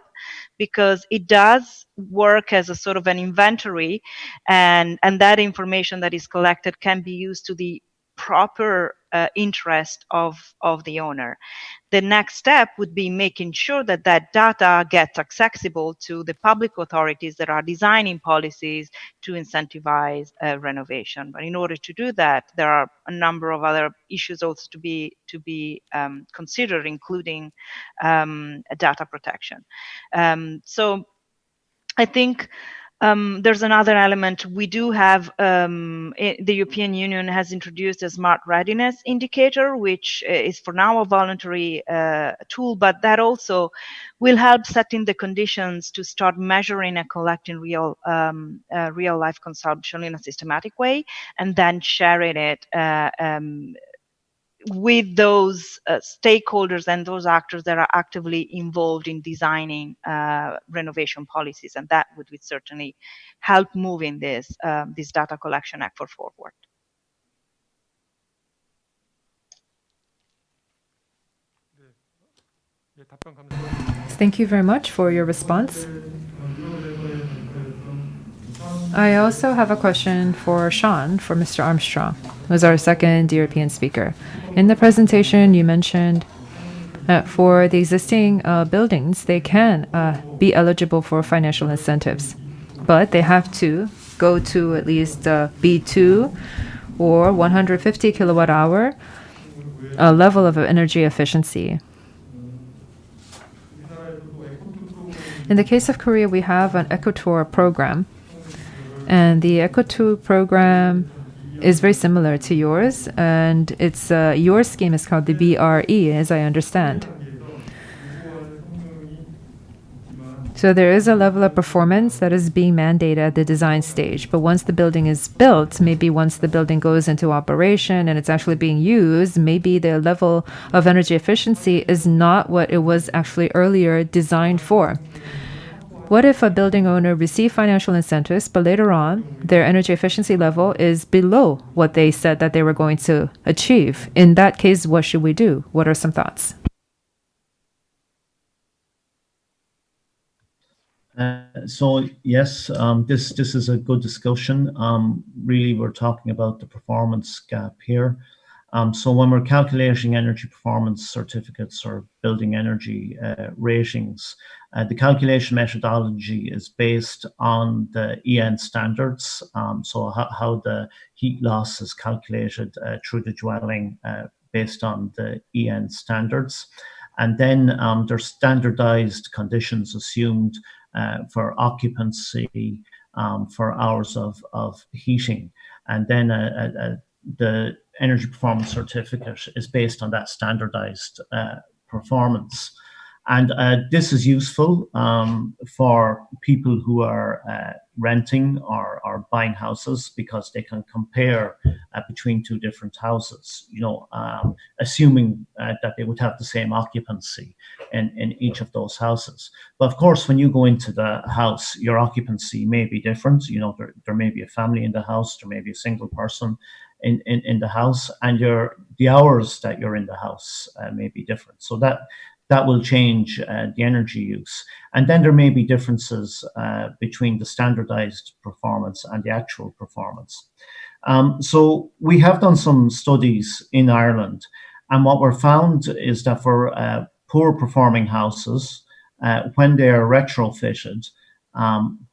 because it does work as a sort of an inventory, and that information that is collected can be used to the proper interest of the owner. The next step would be making sure that that data gets accessible to the public authorities that are designing policies to incentivize renovation. But in order to do that, there are a number of other issues also to be considered, including data protection. So I think there's another element. We do have, the European Union has introduced a smart readiness indicator, which is for now a voluntary tool, but that also will help setting the conditions to start measuring and collecting real life consumption in a systematic way, and then sharing it with those stakeholders and those actors that are actively involved in designing renovation policies, and that would certainly help moving this data collection effort forward. Thank you very much for your response. I also have a question for Seán, for Mr. Armstrong, who's our second European speaker. In the presentation, you mentioned that for the existing buildings, they can be eligible for financial incentives, but they have to go to at least B2 or 150 kilowatt hour level of energy efficiency. In the case of Korea, we have an EcoTour program, and the EcoTour program is very similar to yours, and it's your scheme is called the BRE, as I understand. So there is a level of performance that is being mandated at the design stage, but once the building is built, maybe once the building goes into operation and it's actually being used, maybe the level of energy efficiency is not what it was actually earlier designed for. What if a building owner received financial incentives, but later on, their energy efficiency level is below what they said that they were going to achieve? In that case, what should we do? What are some thoughts? So yes, this is a good discussion. Really, we're talking about the performance gap here. So when we're calculating energy performance certificates or building energy ratings, the calculation methodology is based on the EN standards. So how the heat loss is calculated through the dwelling based on the EN standards. And then there's standardized conditions assumed for occupancy, for hours of heating. And then the energy performance certificate is based on that standardized performance. And this is useful for people who are renting or buying houses, because they can compare between two different houses, assuming that they would have the same occupancy in each of those houses. But of course, when you go into the house, your occupancy may be different. There may be a family in the house, there may be a single person in the house, and the hours that you're in the house may be different. So that will change the energy use. And then there may be differences between the standardized performance and the actual performance. So we have done some studies in Ireland, and what we're found is that for poor performing houses, when they are retrofitted,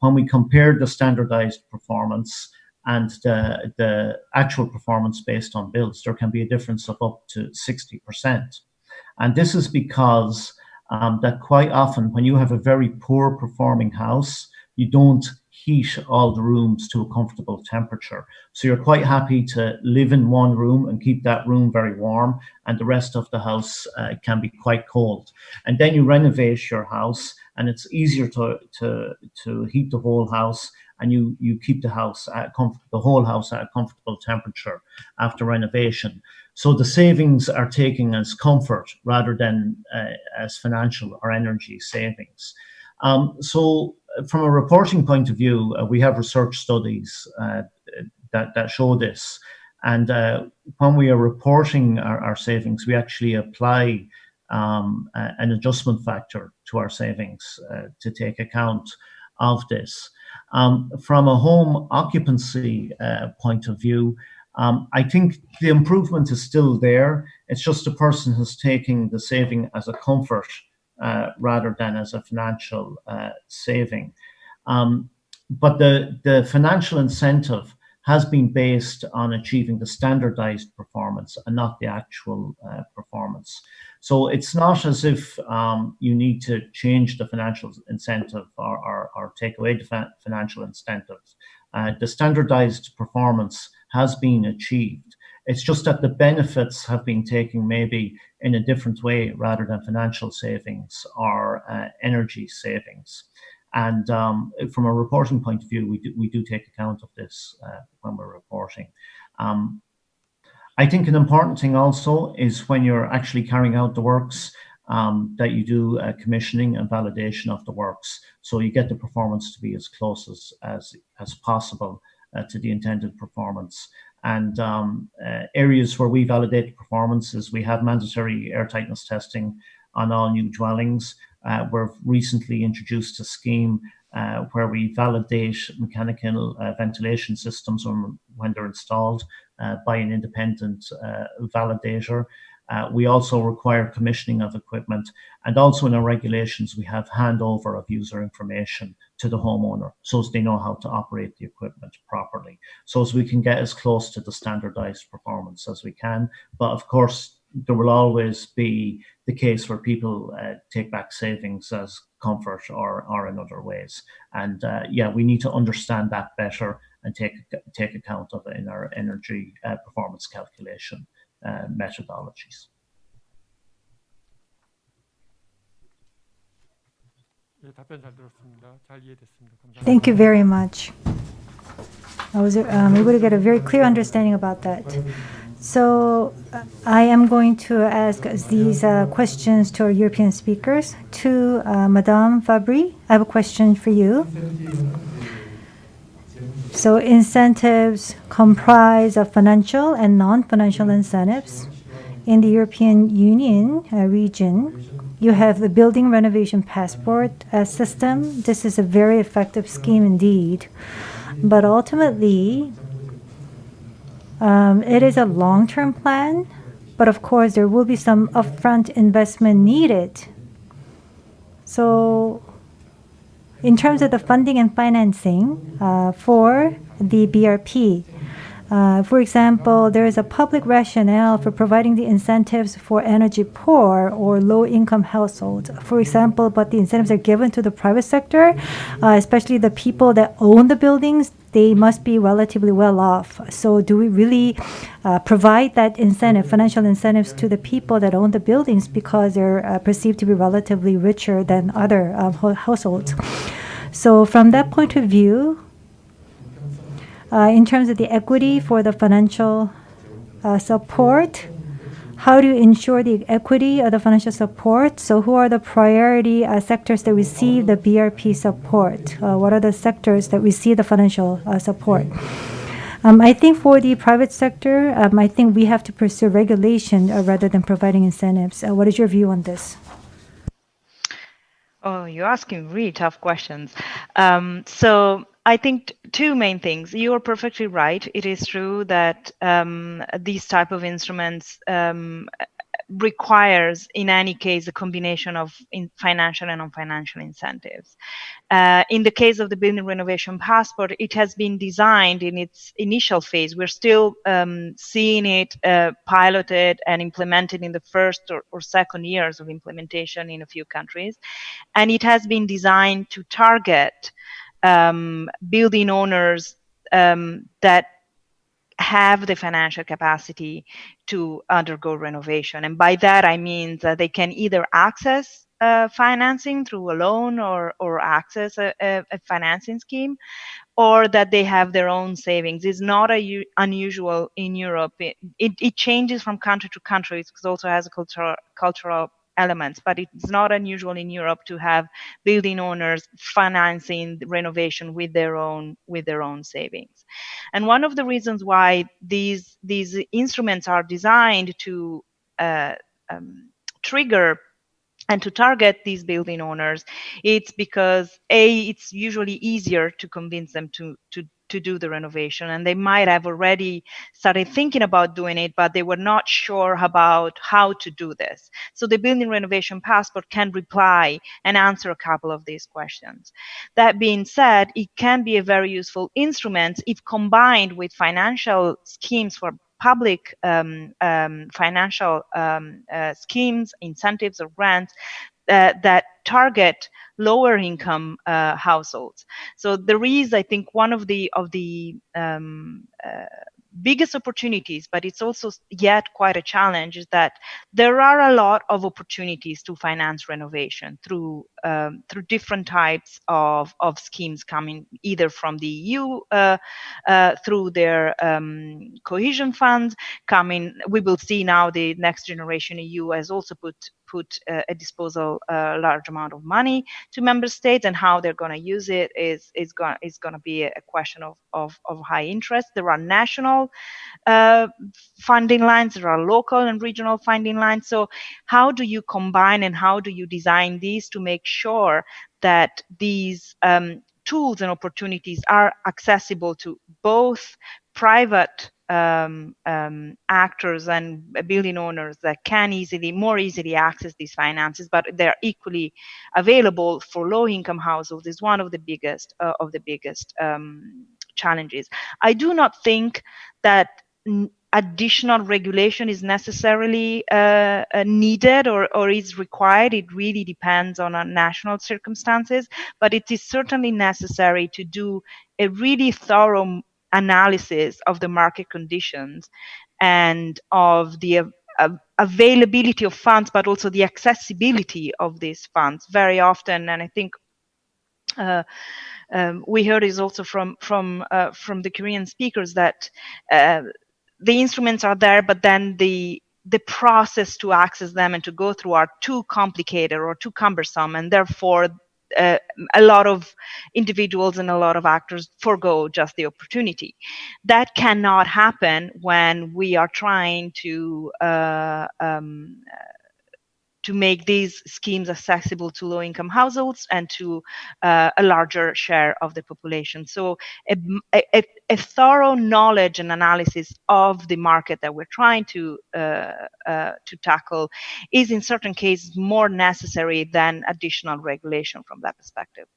when we compare the standardized performance and the actual performance based on builds, there can be a difference of up to 60%. And this is because that quite often when you have a very poor performing house, you don't heat all the rooms to a comfortable temperature. So you're quite happy to live in one room and keep that room very warm, and the rest of the house can be quite cold. And then you renovate your house, and it's easier to heat the whole house, and you keep the house the whole house at a comfortable temperature after renovation. So the savings are taken as comfort rather than as financial or energy savings. So from a reporting point of view, we have research studies that show this. And when we are reporting our savings, we actually apply an adjustment factor to our savings to take account of this. From a home occupancy point of view, I think the improvement is still there. It's just a person who's taking the saving as a comfort rather than as a financial saving. But the financial incentive has been based on achieving the standardized performance and not the actual performance. So it's not as if you need to change the financial incentive or take away the financial incentives. The standardized performance has been achieved. It's just that the benefits have been taken maybe in a different way rather than financial savings or energy savings. And from a reporting point of view, we do take account of this when we're reporting. I think an important thing also is when you're actually carrying out the works, that you do commissioning and validation of the works, so you get the performance to be as close as possible to the intended performance. And areas where we validate the performance is we have mandatory air tightness testing on all new dwellings. We've recently introduced a scheme where we validate mechanical ventilation systems when they're installed by an independent validator. We also require commissioning of equipment, and also in our regulations we have handover of user information to the homeowner so as they know how to operate the equipment properly, so as we can get as close to the standardized performance as we can. But of course there will always be the case where people take back savings as comfort or in other ways. And yeah, we need to understand that better and take account of it in our energy performance calculation methodologies. 답변 잘 들었습니다. 잘 이해됐습니다. 감사합니다. Thank you very much. I was able to get a very clear understanding about that. So I am going to ask these questions to our European speakers. To Madame Fabbri, I have a question for you. So incentives comprise of financial and non-financial incentives. In the European Union region, you have the building renovation passport system. This is a very effective scheme indeed. But ultimately, it is a long-term plan, but of course there will be some upfront investment needed. So in terms of the funding and financing for the BRP, for example, there is a public rationale for providing the incentives for energy poor or low-income households, for example, but the incentives are given to the private sector, especially the people that own the buildings. They must be relatively well off. So do we really provide that incentive, financial incentives to the people that own the buildings because they're perceived to be relatively richer than other households? So from that point of view, in terms of the equity for the financial support, how do you ensure the equity of the financial support? So who are the priority sectors that receive the BRP support? What are the sectors that receive the financial support? I think for the private sector, I think we have to pursue regulation rather than providing incentives. What is your view on this? Oh, you're asking really tough questions. So I think two main things. You are perfectly right. It is true that these type of instruments requires, in any case, a combination of financial and non-financial incentives. In the case of the building renovation passport, it has been designed in its initial phase. We're still seeing it piloted and implemented in the first or second years of implementation in a few countries. And it has been designed to target building owners that have the financial capacity to undergo renovation. And by that, I mean that they can either access financing through a loan or access a financing scheme, or that they have their own savings. It's not unusual in Europe. It changes from country to country. It also has a cultural elements, but it's not unusual in Europe to have building owners financing the renovation with their own savings. And one of the reasons why these instruments are designed to trigger and to target these building owners, it's because it's usually easier to convince them to to do the renovation, and they might have already started thinking about doing it, but they were not sure about how to do this. So the building renovation passport can reply and answer a couple of these questions. That being said, it can be a very useful instrument if combined with financial schemes for public financial schemes, incentives, or grants that target lower income households. So there is, I think, one of the biggest opportunities, but it's also yet quite a challenge, is that there are a lot of opportunities to finance renovation through different types of schemes coming either from the EU through their cohesion funds coming. We will see now the Next Generation EU has also put a disposal large amount of money to member states, and how they're going to use it is going to be a question of high interest. There are national funding lines, there are local and regional funding lines. So how do you combine and how do you design these to make sure that these tools and opportunities are accessible to both private actors and building owners that can more easily access these finances, but they're equally available for low-income households, is one of the biggest challenges. I do not think that additional regulation is necessarily needed or is required. It really depends on our national circumstances, but it is certainly necessary to do a really thorough analysis of the market conditions and of the availability of funds, but also the accessibility of these funds. Very often, and I think we heard is also from the Korean speakers that the instruments are there, but then the process to access them and to go through are too complicated or too cumbersome, and therefore a lot of individuals and a lot of actors forgo just the opportunity. That cannot happen when we are trying to make these schemes accessible to low-income households and to a larger share of the population. So a thorough knowledge and analysis of the market that we're trying to tackle is in certain cases more necessary than additional regulation from that perspective.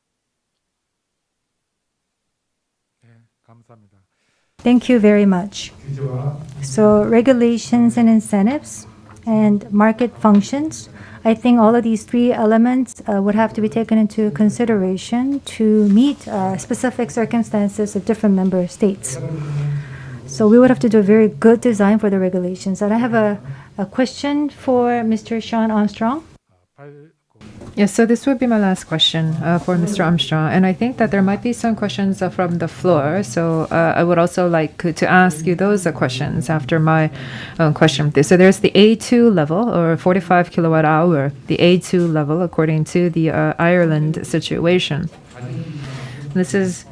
네, 감사합니다. Thank you very much. So regulations and incentives and market functions, I think all of these three elements would have to be taken into consideration to meet specific circumstances of different member states. So we would have to do a very good design for the regulations. And I have a question for Mr. Seán Armstrong. Yes, so this would be my last question for Mr. Armstrong. And I think that there might be some questions from the floor. So I would also like to ask you those questions after my question. So there's the A2 level, or 45 kilowatt hour, the A2 level according to the Ireland situation. This is...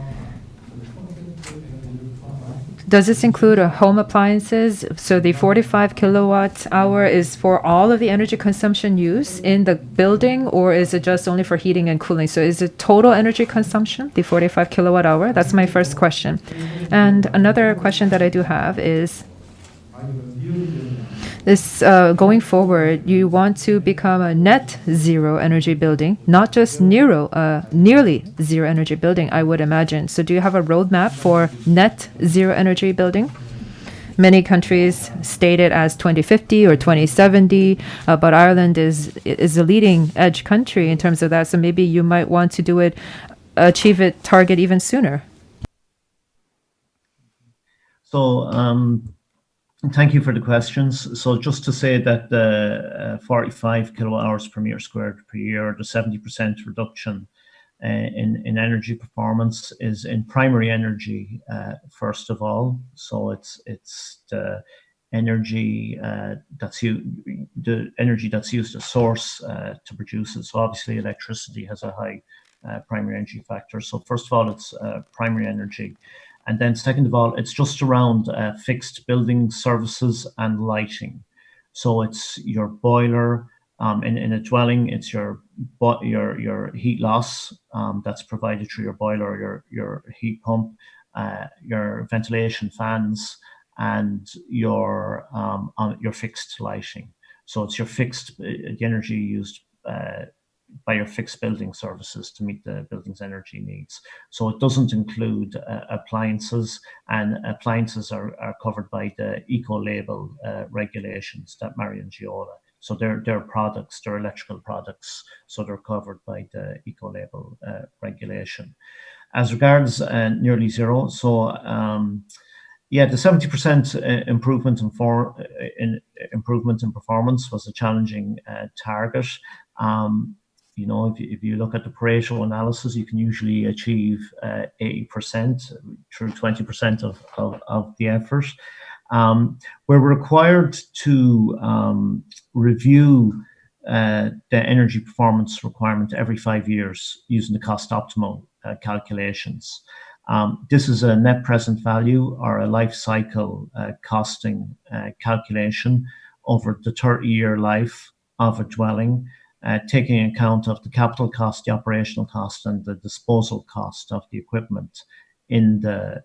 Does this include home appliances? So the 45 kilowatt hour is for all of the energy consumption use in the building, or is it just only for heating and cooling? So is it total energy consumption, the 45 kilowatt hour? That's my first question. And another question that I do have is, this going forward, you want to become a net zero energy building, not just nearly zero energy building, I would imagine. So do you have a roadmap for net zero energy building? Many countries state it as 2050 or 2070, but Ireland is a leading edge country in terms of that. So maybe you might want to achieve it target even sooner. So, thank you for the questions. So just to say that the 45 kilowatt hours per meter squared per year, the 70% reduction in energy performance is in primary energy, first of all. So it's the energy that's used as source to produce it. So obviously electricity has a high primary energy factor. So first of all, it's primary energy. And then second of all, it's just around fixed building services and lighting. So it's your boiler in a dwelling, it's your heat loss that's provided through your boiler or your heat pump. your ventilation fans, and your fixed lighting. So it's your fixed the energy used by your fixed building services to meet the building's energy needs. So it doesn't include appliances, and appliances are covered by the eco-label regulations that Mariangiola. So they're products, they're electrical products, so they're covered by the eco-label regulation. As regards nearly zero, so yeah, the 70% improvement in performance was a challenging target. You know, if you look at the Pareto analysis, you can usually achieve 80% through 20% of the effort. We're required to review the energy performance requirement every 5 years using the cost optimal calculations. This is a net present value or a life cycle costing calculation over the 30-year life of a dwelling, taking account of the capital cost, the operational cost, and the disposal cost of the equipment in the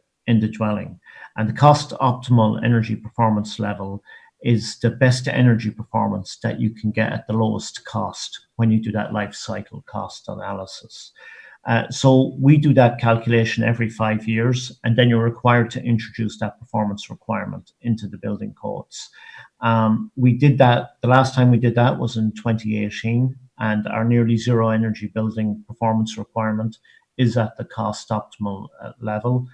dwelling. And the cost optimal energy performance level is the best energy performance that you can get at the lowest cost when you do that life cycle cost analysis. So we do that calculation every 5 years, and then you're required to introduce that performance requirement into the building codes. We did that, the last time we did that was in 2018, and our nearly zero energy building performance requirement is at the cost optimal level.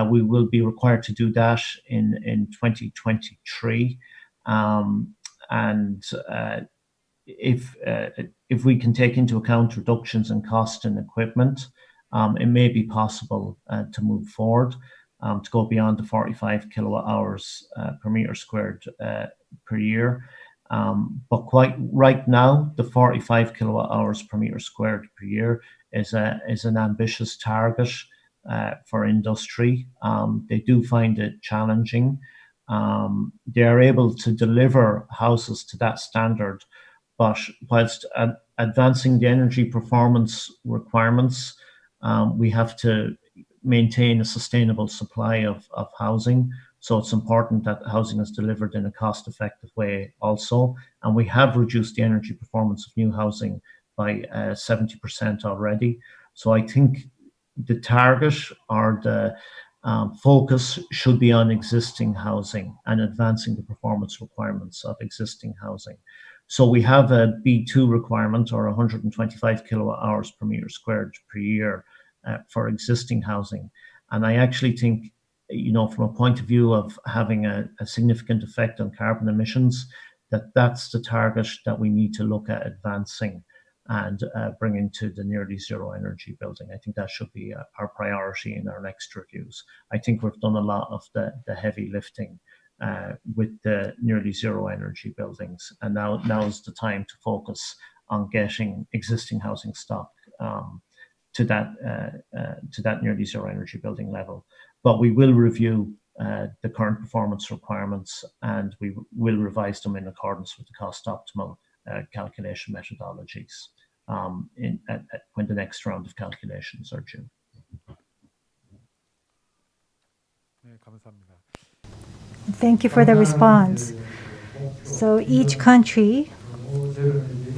We will be required to do that in 2023. If we can take into account reductions in cost and equipment, it may be possible to move forward to go beyond the 45 kilowatt hours per meter squared per year. But quite right now, the 45 kilowatt hours per meter squared per year is an ambitious target for industry. They do find it challenging. They are able to deliver houses to that standard, but whilst advancing the energy performance requirements, we have to maintain a sustainable supply of housing. So it's important that housing is delivered in a cost-effective way also. And we have reduced the energy performance of new housing by 70% already. So I think the target or the focus should be on existing housing and advancing the performance requirements of existing housing. So we have a B2 requirement, or 125 kilowatt hours per meter squared per year for existing housing. And I actually think, you know, from a point of view of having a significant effect on carbon emissions, that's the target that we need to look at advancing and bring into the nearly zero energy building. I think that should be our priority in our next reviews. I think we've done a lot of the heavy lifting with the nearly zero energy buildings, and now is the time to focus on getting existing housing stock to that nearly zero energy building level. But we will review the current performance requirements, and we will revise them in accordance with the cost optimal calculation methodologies when the next round of calculations are due. 네, 감사합니다. Thank you for the response. So each country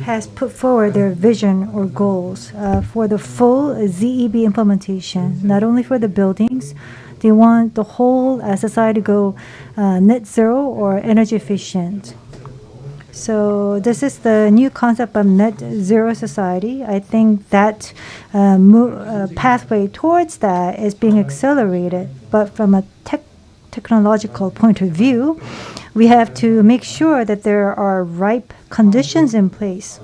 has put forward their vision or goals for the full ZEB implementation, not only for the buildings. They want the whole society to go net zero or energy efficient. So this is the new concept of net zero society. I think that pathway towards that is being accelerated. But from a technological point of view, we have to make sure that there are ripe conditions in place.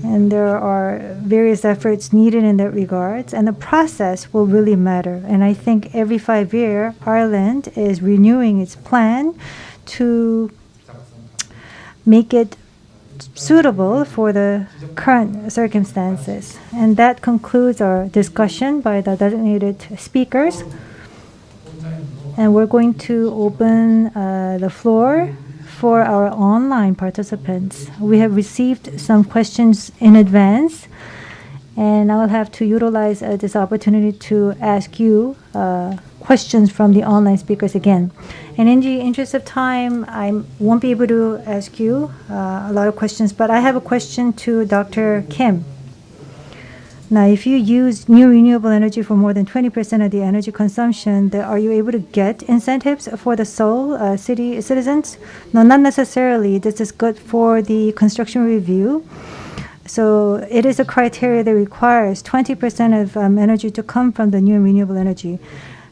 And there are various efforts needed in that regards, and the process will really matter. And I think every 5 years, Ireland is renewing its plan to make it suitable for the current circumstances. And that concludes our discussion by the designated speakers. And we're going to open the floor for our online participants. We have received some questions in advance, And I will have to utilize this opportunity to ask you questions from the online speakers again. And in the interest of time, I won't be able to ask you a lot of questions, but I have a question to Dr. Kim. Now, if you use new renewable energy for more than 20% of the energy consumption, are you able to get incentives for the Seoul city citizens? No, not necessarily. This is good for the construction review. So it is a criteria that requires 20% of energy to come from the new renewable energy.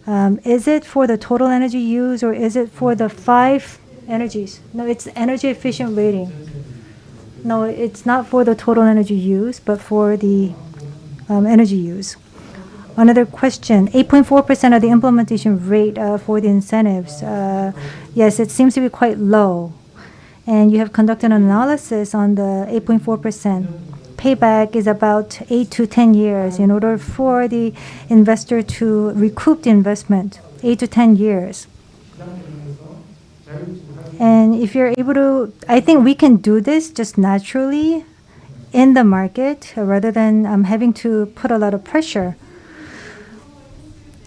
Is it for the total energy use or is it for the 5 energies? No, it's energy efficient rating. No, it's not for the total energy use, but for the energy use. Another question, 8.4% of the implementation rate for the incentives. Yes, it seems to be quite low. And you have conducted an analysis on the 8.4%. Payback is about 8 to 10 years in order for the investor to recoup the investment, 8 to 10 years. And if you're able to, I think we can do this just naturally in the market rather than having to put a lot of pressure.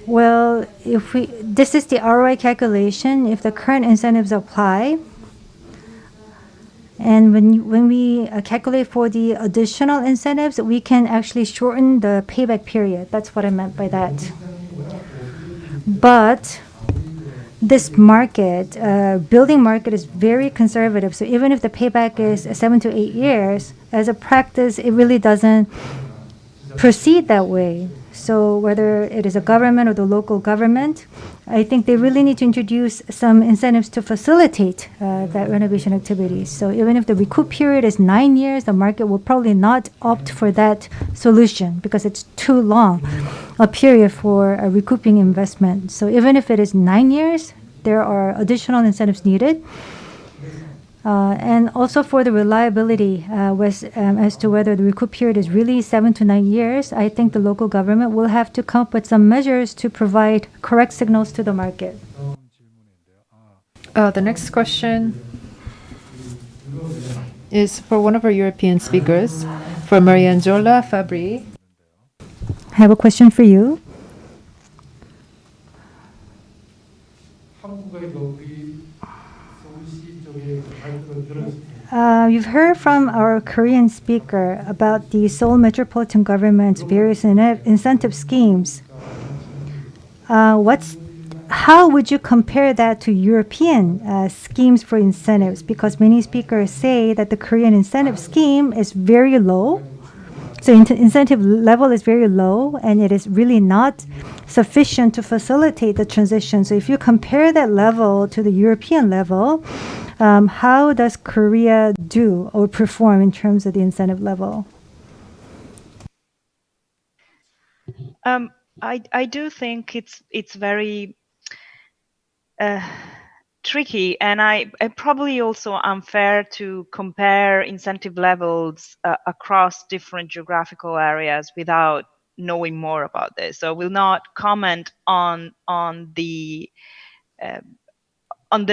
Well, this is the ROI calculation. If the current incentives apply, and when we calculate for the additional incentives, we can actually shorten the payback period. That's what I meant by that. But this market, building market, is very conservative. So even if the payback is 7 to 8 years, as a practice, it really doesn't proceed that way. So whether it is a government or the local government, I think they really need to introduce some incentives to facilitate that renovation activity. So even if the recoup period is 9 years, the market will probably not opt for that solution because it's too long a period for a recouping investment. So even if it is 9 years, there are additional incentives needed. And also for the reliability as to whether the recoup period is really 7 to 9 years, I think the local government will have to come up with some measures to provide correct signals to the market. The next question is for one of our European speakers, for Mariangiola, Fabbri. I have a question for you. You've heard from our Korean speaker about the Seoul metropolitan government's various incentive schemes. How would you compare that to European schemes for incentives? Because many speakers say that the Korean incentive scheme is very low. So incentive level is very low, and it is really not sufficient to facilitate the transition. So if you compare that level to the European level, how does Korea do or perform in terms of the incentive level? I do think it's very tricky, and I probably also unfair to compare incentive levels across different geographical areas without knowing more about this. So I will not comment on the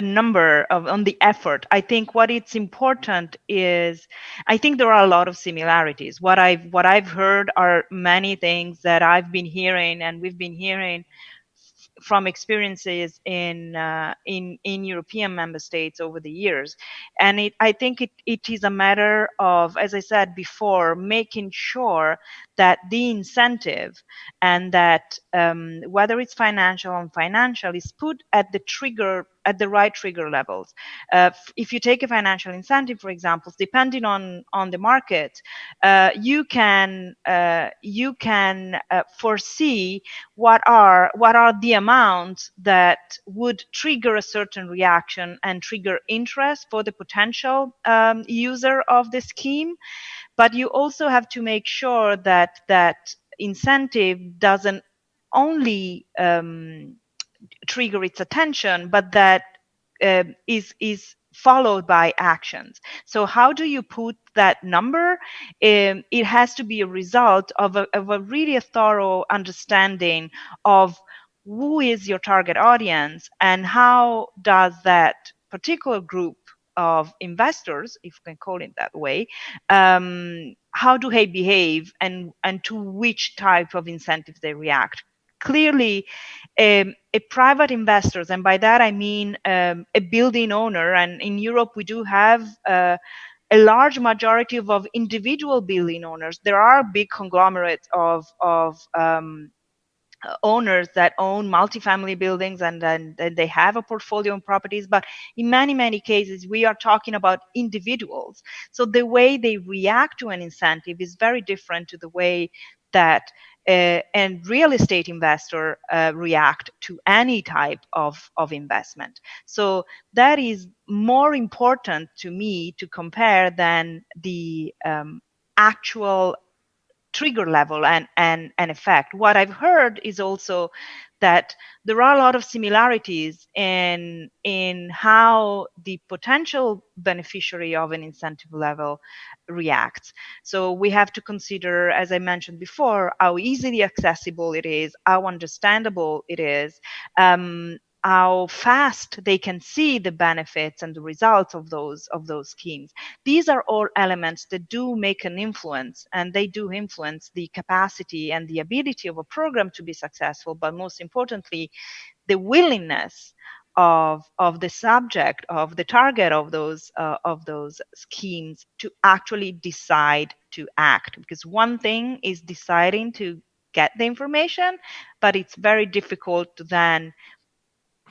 number on the effort. I think what it's important is, I think there are a lot of similarities. What I've heard are many things that I've been hearing, and we've been hearing from experiences in European member states over the years. And I think it is a matter of, as I said before, making sure that the incentive and that whether it's financial or non-financial is put at the right trigger levels. If you take a financial incentive, for example, depending on the market, you can foresee what are the amounts that would trigger a certain reaction and trigger interest for the potential user of the scheme. But you also have to make sure that that incentive doesn't only trigger its attention, but that is followed by actions. So how do you put that number? It has to be a result of a really thorough understanding of who is your target audience and how does that particular group of investors, if we can call it that way, how do they behave and to which type of incentives they react. Clearly, a private investors, and by that I mean a building owner, and in Europe we do have a large majority of individual building owners. There are big conglomerates of owners that own multifamily buildings and then they have a portfolio of properties, but in many cases we are talking about individuals. So the way they react to an incentive is very different to the way that a real estate investor react to any type of investment. So that is more important to me to compare than the actual trigger level and effect. What I've heard is also that there are a lot of similarities in how the potential beneficiary of an incentive level reacts. So we have to consider, as I mentioned before, how easily accessible it is, how understandable it is, how fast they can see the benefits and the results of those schemes. These are all elements that do make an influence, and they do influence the capacity and the ability of a program to be successful, but most importantly, the willingness of the subject, of the target of those schemes to actually decide to act. Because one thing is deciding to get the information, but it's very difficult to then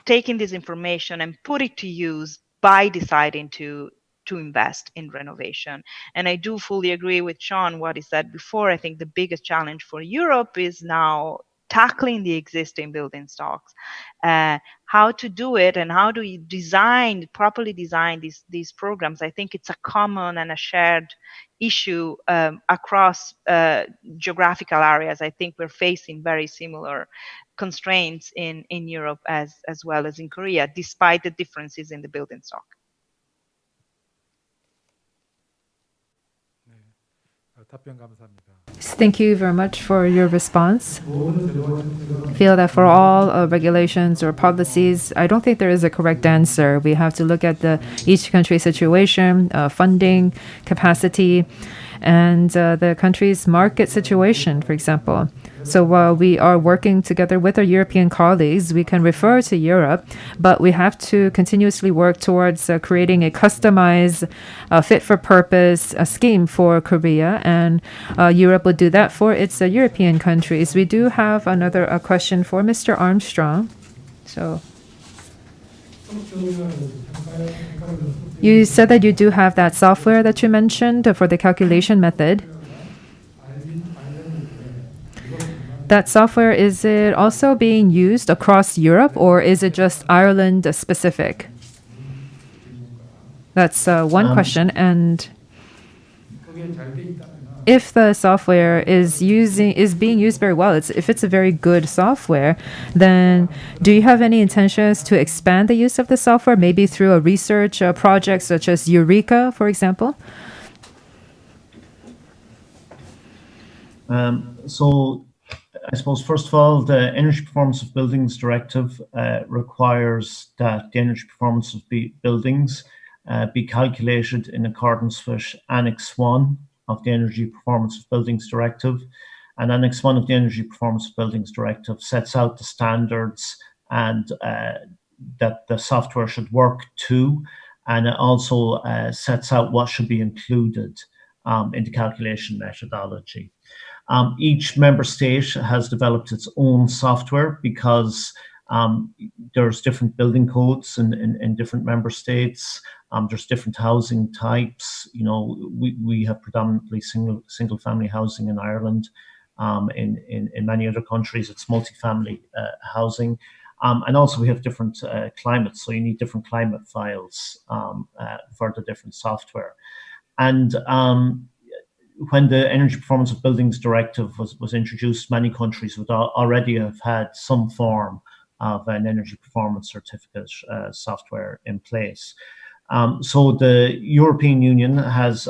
taking this information and put it to use by deciding to invest in renovation. And I do fully agree with Seán what he said before. I think the biggest challenge for Europe is now tackling the existing building stocks, how to do it and how do you properly design these programs. I think it's a common and a shared issue across geographical areas. I think we're facing very similar constraints in Europe as well as in Korea, despite the differences in the building stock. 답변 감사합니다. Thank you very much for your response. I feel that for all regulations or policies, I don't think there is a correct answer. We have to look at each country's situation, funding, capacity, and the country's market situation, for example. So while we are working together with our European colleagues, we can refer to Europe, but we have to continuously work towards creating a customized, fit-for-purpose scheme for Korea, and Europe will do that for its European countries. We do have another question for Mr. Armstrong. So you said that you do have that software that you mentioned for the calculation method. That software, is it also being used across Europe or is it just Ireland specific? That's one question. And if the software is being used very well, if it's a very good software, then do you have any intentions to expand the use of the software, maybe through a research project such as Eureka, for example? So I suppose, first of all, the Energy Performance of Buildings Directive requires that the energy performance of buildings be calculated in accordance with Annex 1 of the Energy Performance of Buildings Directive. And Annex 1 of the Energy Performance of Buildings Directive sets out the standards and that the software should work to, and it also sets out what should be included in the calculation methodology. Each member state has developed its own software because there's different building codes in different member states. There's different housing types. You know, we have predominantly single family housing in Ireland. In many other countries, it's multifamily housing. And also we have different climates, so you need different climate files for the different software. And when the Energy Performance of Buildings Directive was introduced, many countries would already have had some form of an energy performance certificate software in place. So the European Union has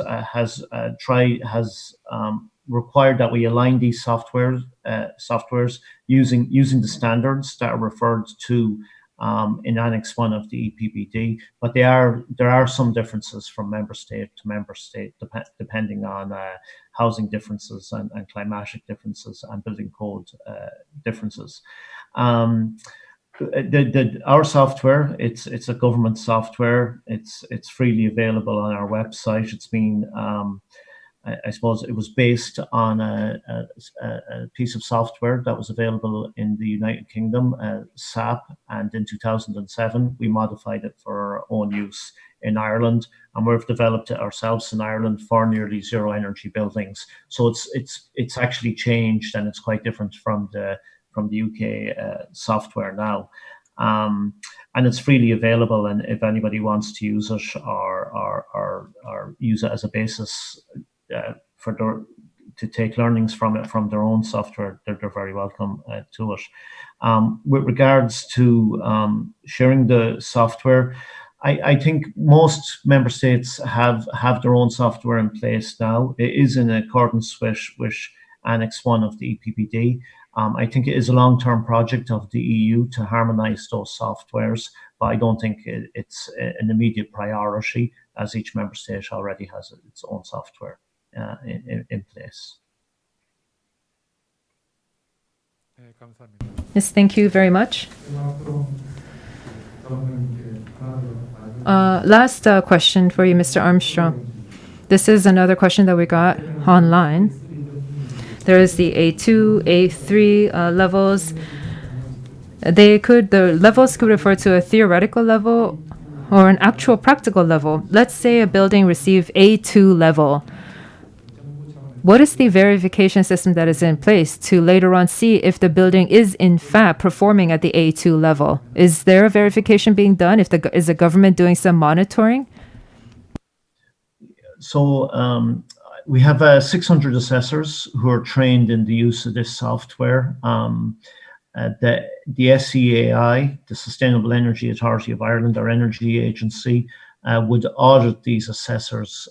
required that we align these softwares using the standards that are referred to in Annex 1 of the EPBD, but there are some differences from member state to member state, depending on housing differences and climatic differences and building code differences. Our software, it's a government software. It's freely available on our website. It's been I suppose it was based on a piece of software that was available in the United Kingdom, ZEB, and in 2007 we modified it for our own use in Ireland, and we've developed it ourselves in Ireland for nearly zero energy buildings. So it's actually changed, and it's quite different from the UK software now. And it's freely available, and if anybody wants to use it or use it as a basis to take learnings from it from their own software, they're very welcome to it. With regards to sharing the software, I think most member states have their own software in place now. It is in accordance with Annex 1 of the EPBD. I think it is a long-term project of the EU to harmonise those softwares, but I don't think it's an immediate priority, as each member state already has its own software in place. Yes, thank you very much. Last question for you, Mr. Armstrong. This is another question that we got online. There is the A2, A3 levels. The levels could refer to a theoretical level or an actual practical level. Let's say a building receives A2 level. What is the verification system that is in place to later on see if the building is in fact performing at the A2 level? Is there a verification being done? Is the government doing some monitoring? So we have 600 assessors who are trained in the use of this software. The SEAI, the Sustainable Energy Authority of Ireland, our energy agency, would audit these assessors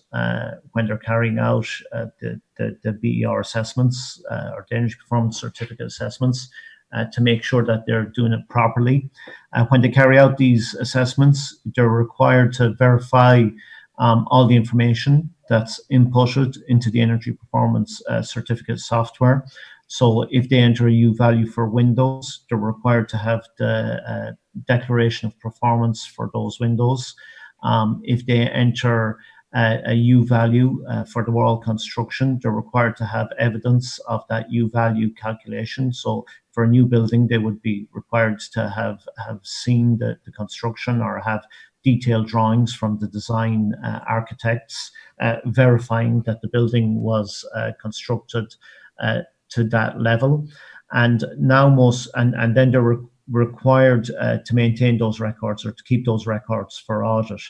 when they're carrying out the BER assessments or the Energy Performance Certificate assessments to make sure that they're doing it properly. When they carry out these assessments, they're required to verify all the information that's inputted into the Energy Performance Certificate software. So if they enter a U value for windows, they're required to have the declaration of performance for those windows. If they enter a U value for the wall construction, they're required to have evidence of that U value calculation. So for a new building, they would be required to have seen the construction or have detailed drawings from the design architects verifying that the building was constructed to that level. And now and then they're required to maintain those records or to keep those records for audit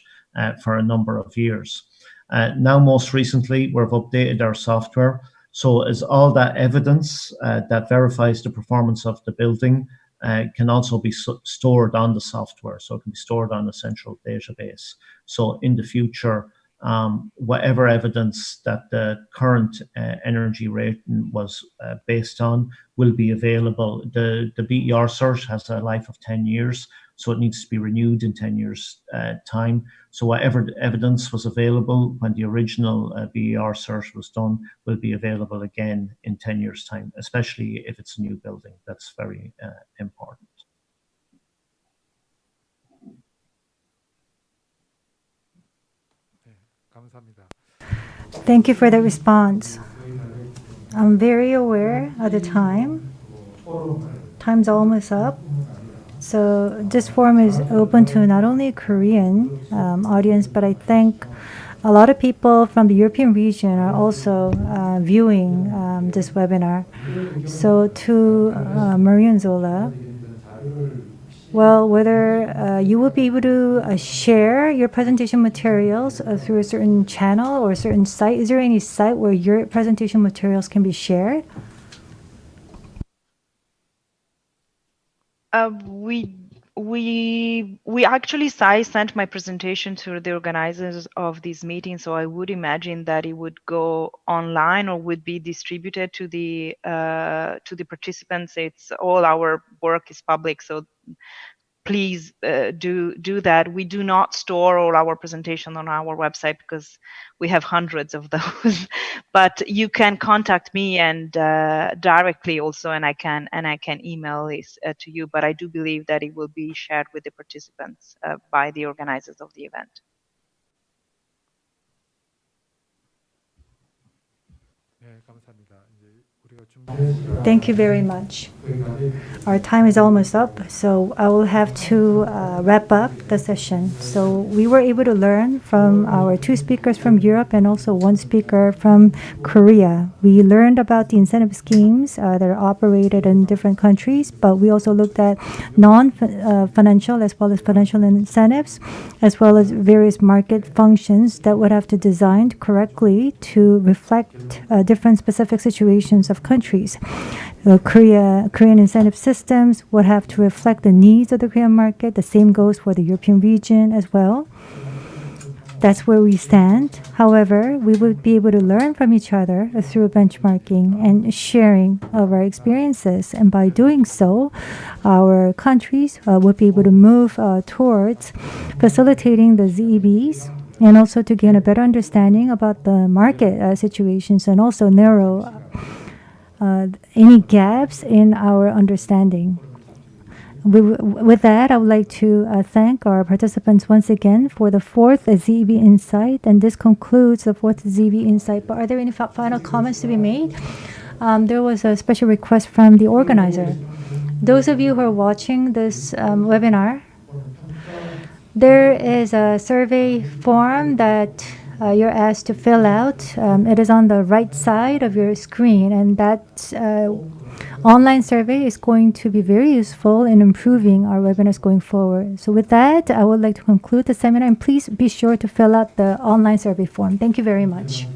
for a number of years. Now, most recently, we've updated our software. So as all that evidence that verifies the performance of the building can also be stored on the software. So it can be stored on a central database. So in the future, whatever evidence that the current energy rating was based on will be available. The BER cert has a life of 10 years, so it needs to be renewed in 10 years' time. So whatever evidence was available when the original BER cert was done will be available again in 10 years' time, especially if it's a new building. That's very important. Thank you for the response. I'm very aware of the time. Time's almost up. So this forum is open to not only a Korean audience, but I think a lot of people from the European region are also viewing this webinar. So to Mariangiola, well, whether you will be able to share your presentation materials through a certain channel or a certain site. Is there any site where your presentation materials can be shared? We actually, I sent my presentation to the organizers of this meeting, so I would imagine that it would go online or would be distributed to the participants. It's all our work is public, so please do that. We do not store all our presentation on our website because we have hundreds of those. But you can contact me and directly also, and I can email this to you. But I do believe that it will be shared with the participants by the organizers of the event. Thank you very much. Our time is almost up, so I will have to wrap up the session. So we were able to learn from our 2 speakers from Europe and also 1 speaker from Korea. We learned about the incentive schemes that are operated in different countries, but we also looked at non-financial as well as financial incentives, as well as various market functions that would have to be designed correctly to reflect different specific situations of countries. Korean incentive systems would have to reflect the needs of the Korean market. The same goes for the European region as well. That's where we stand. However, we would be able to learn from each other through benchmarking and sharing of our experiences. And by doing so, our countries would be able to move towards facilitating the ZEBs and also to gain a better understanding about the market situations and also narrow any gaps in our understanding. With that, I would like to thank our participants once again for the 4th ZEB Insight, and this concludes the 4th ZEB Insight. But are there any final comments to be made? There was a special request from the organizer. Those of you who are watching this webinar, there is a survey form that you're asked to fill out. It is on the right side of your screen, and that online survey is going to be very useful in improving our webinars going forward. So with that, I would like to conclude the seminar, and please be sure to fill out the online survey form. Thank you very much.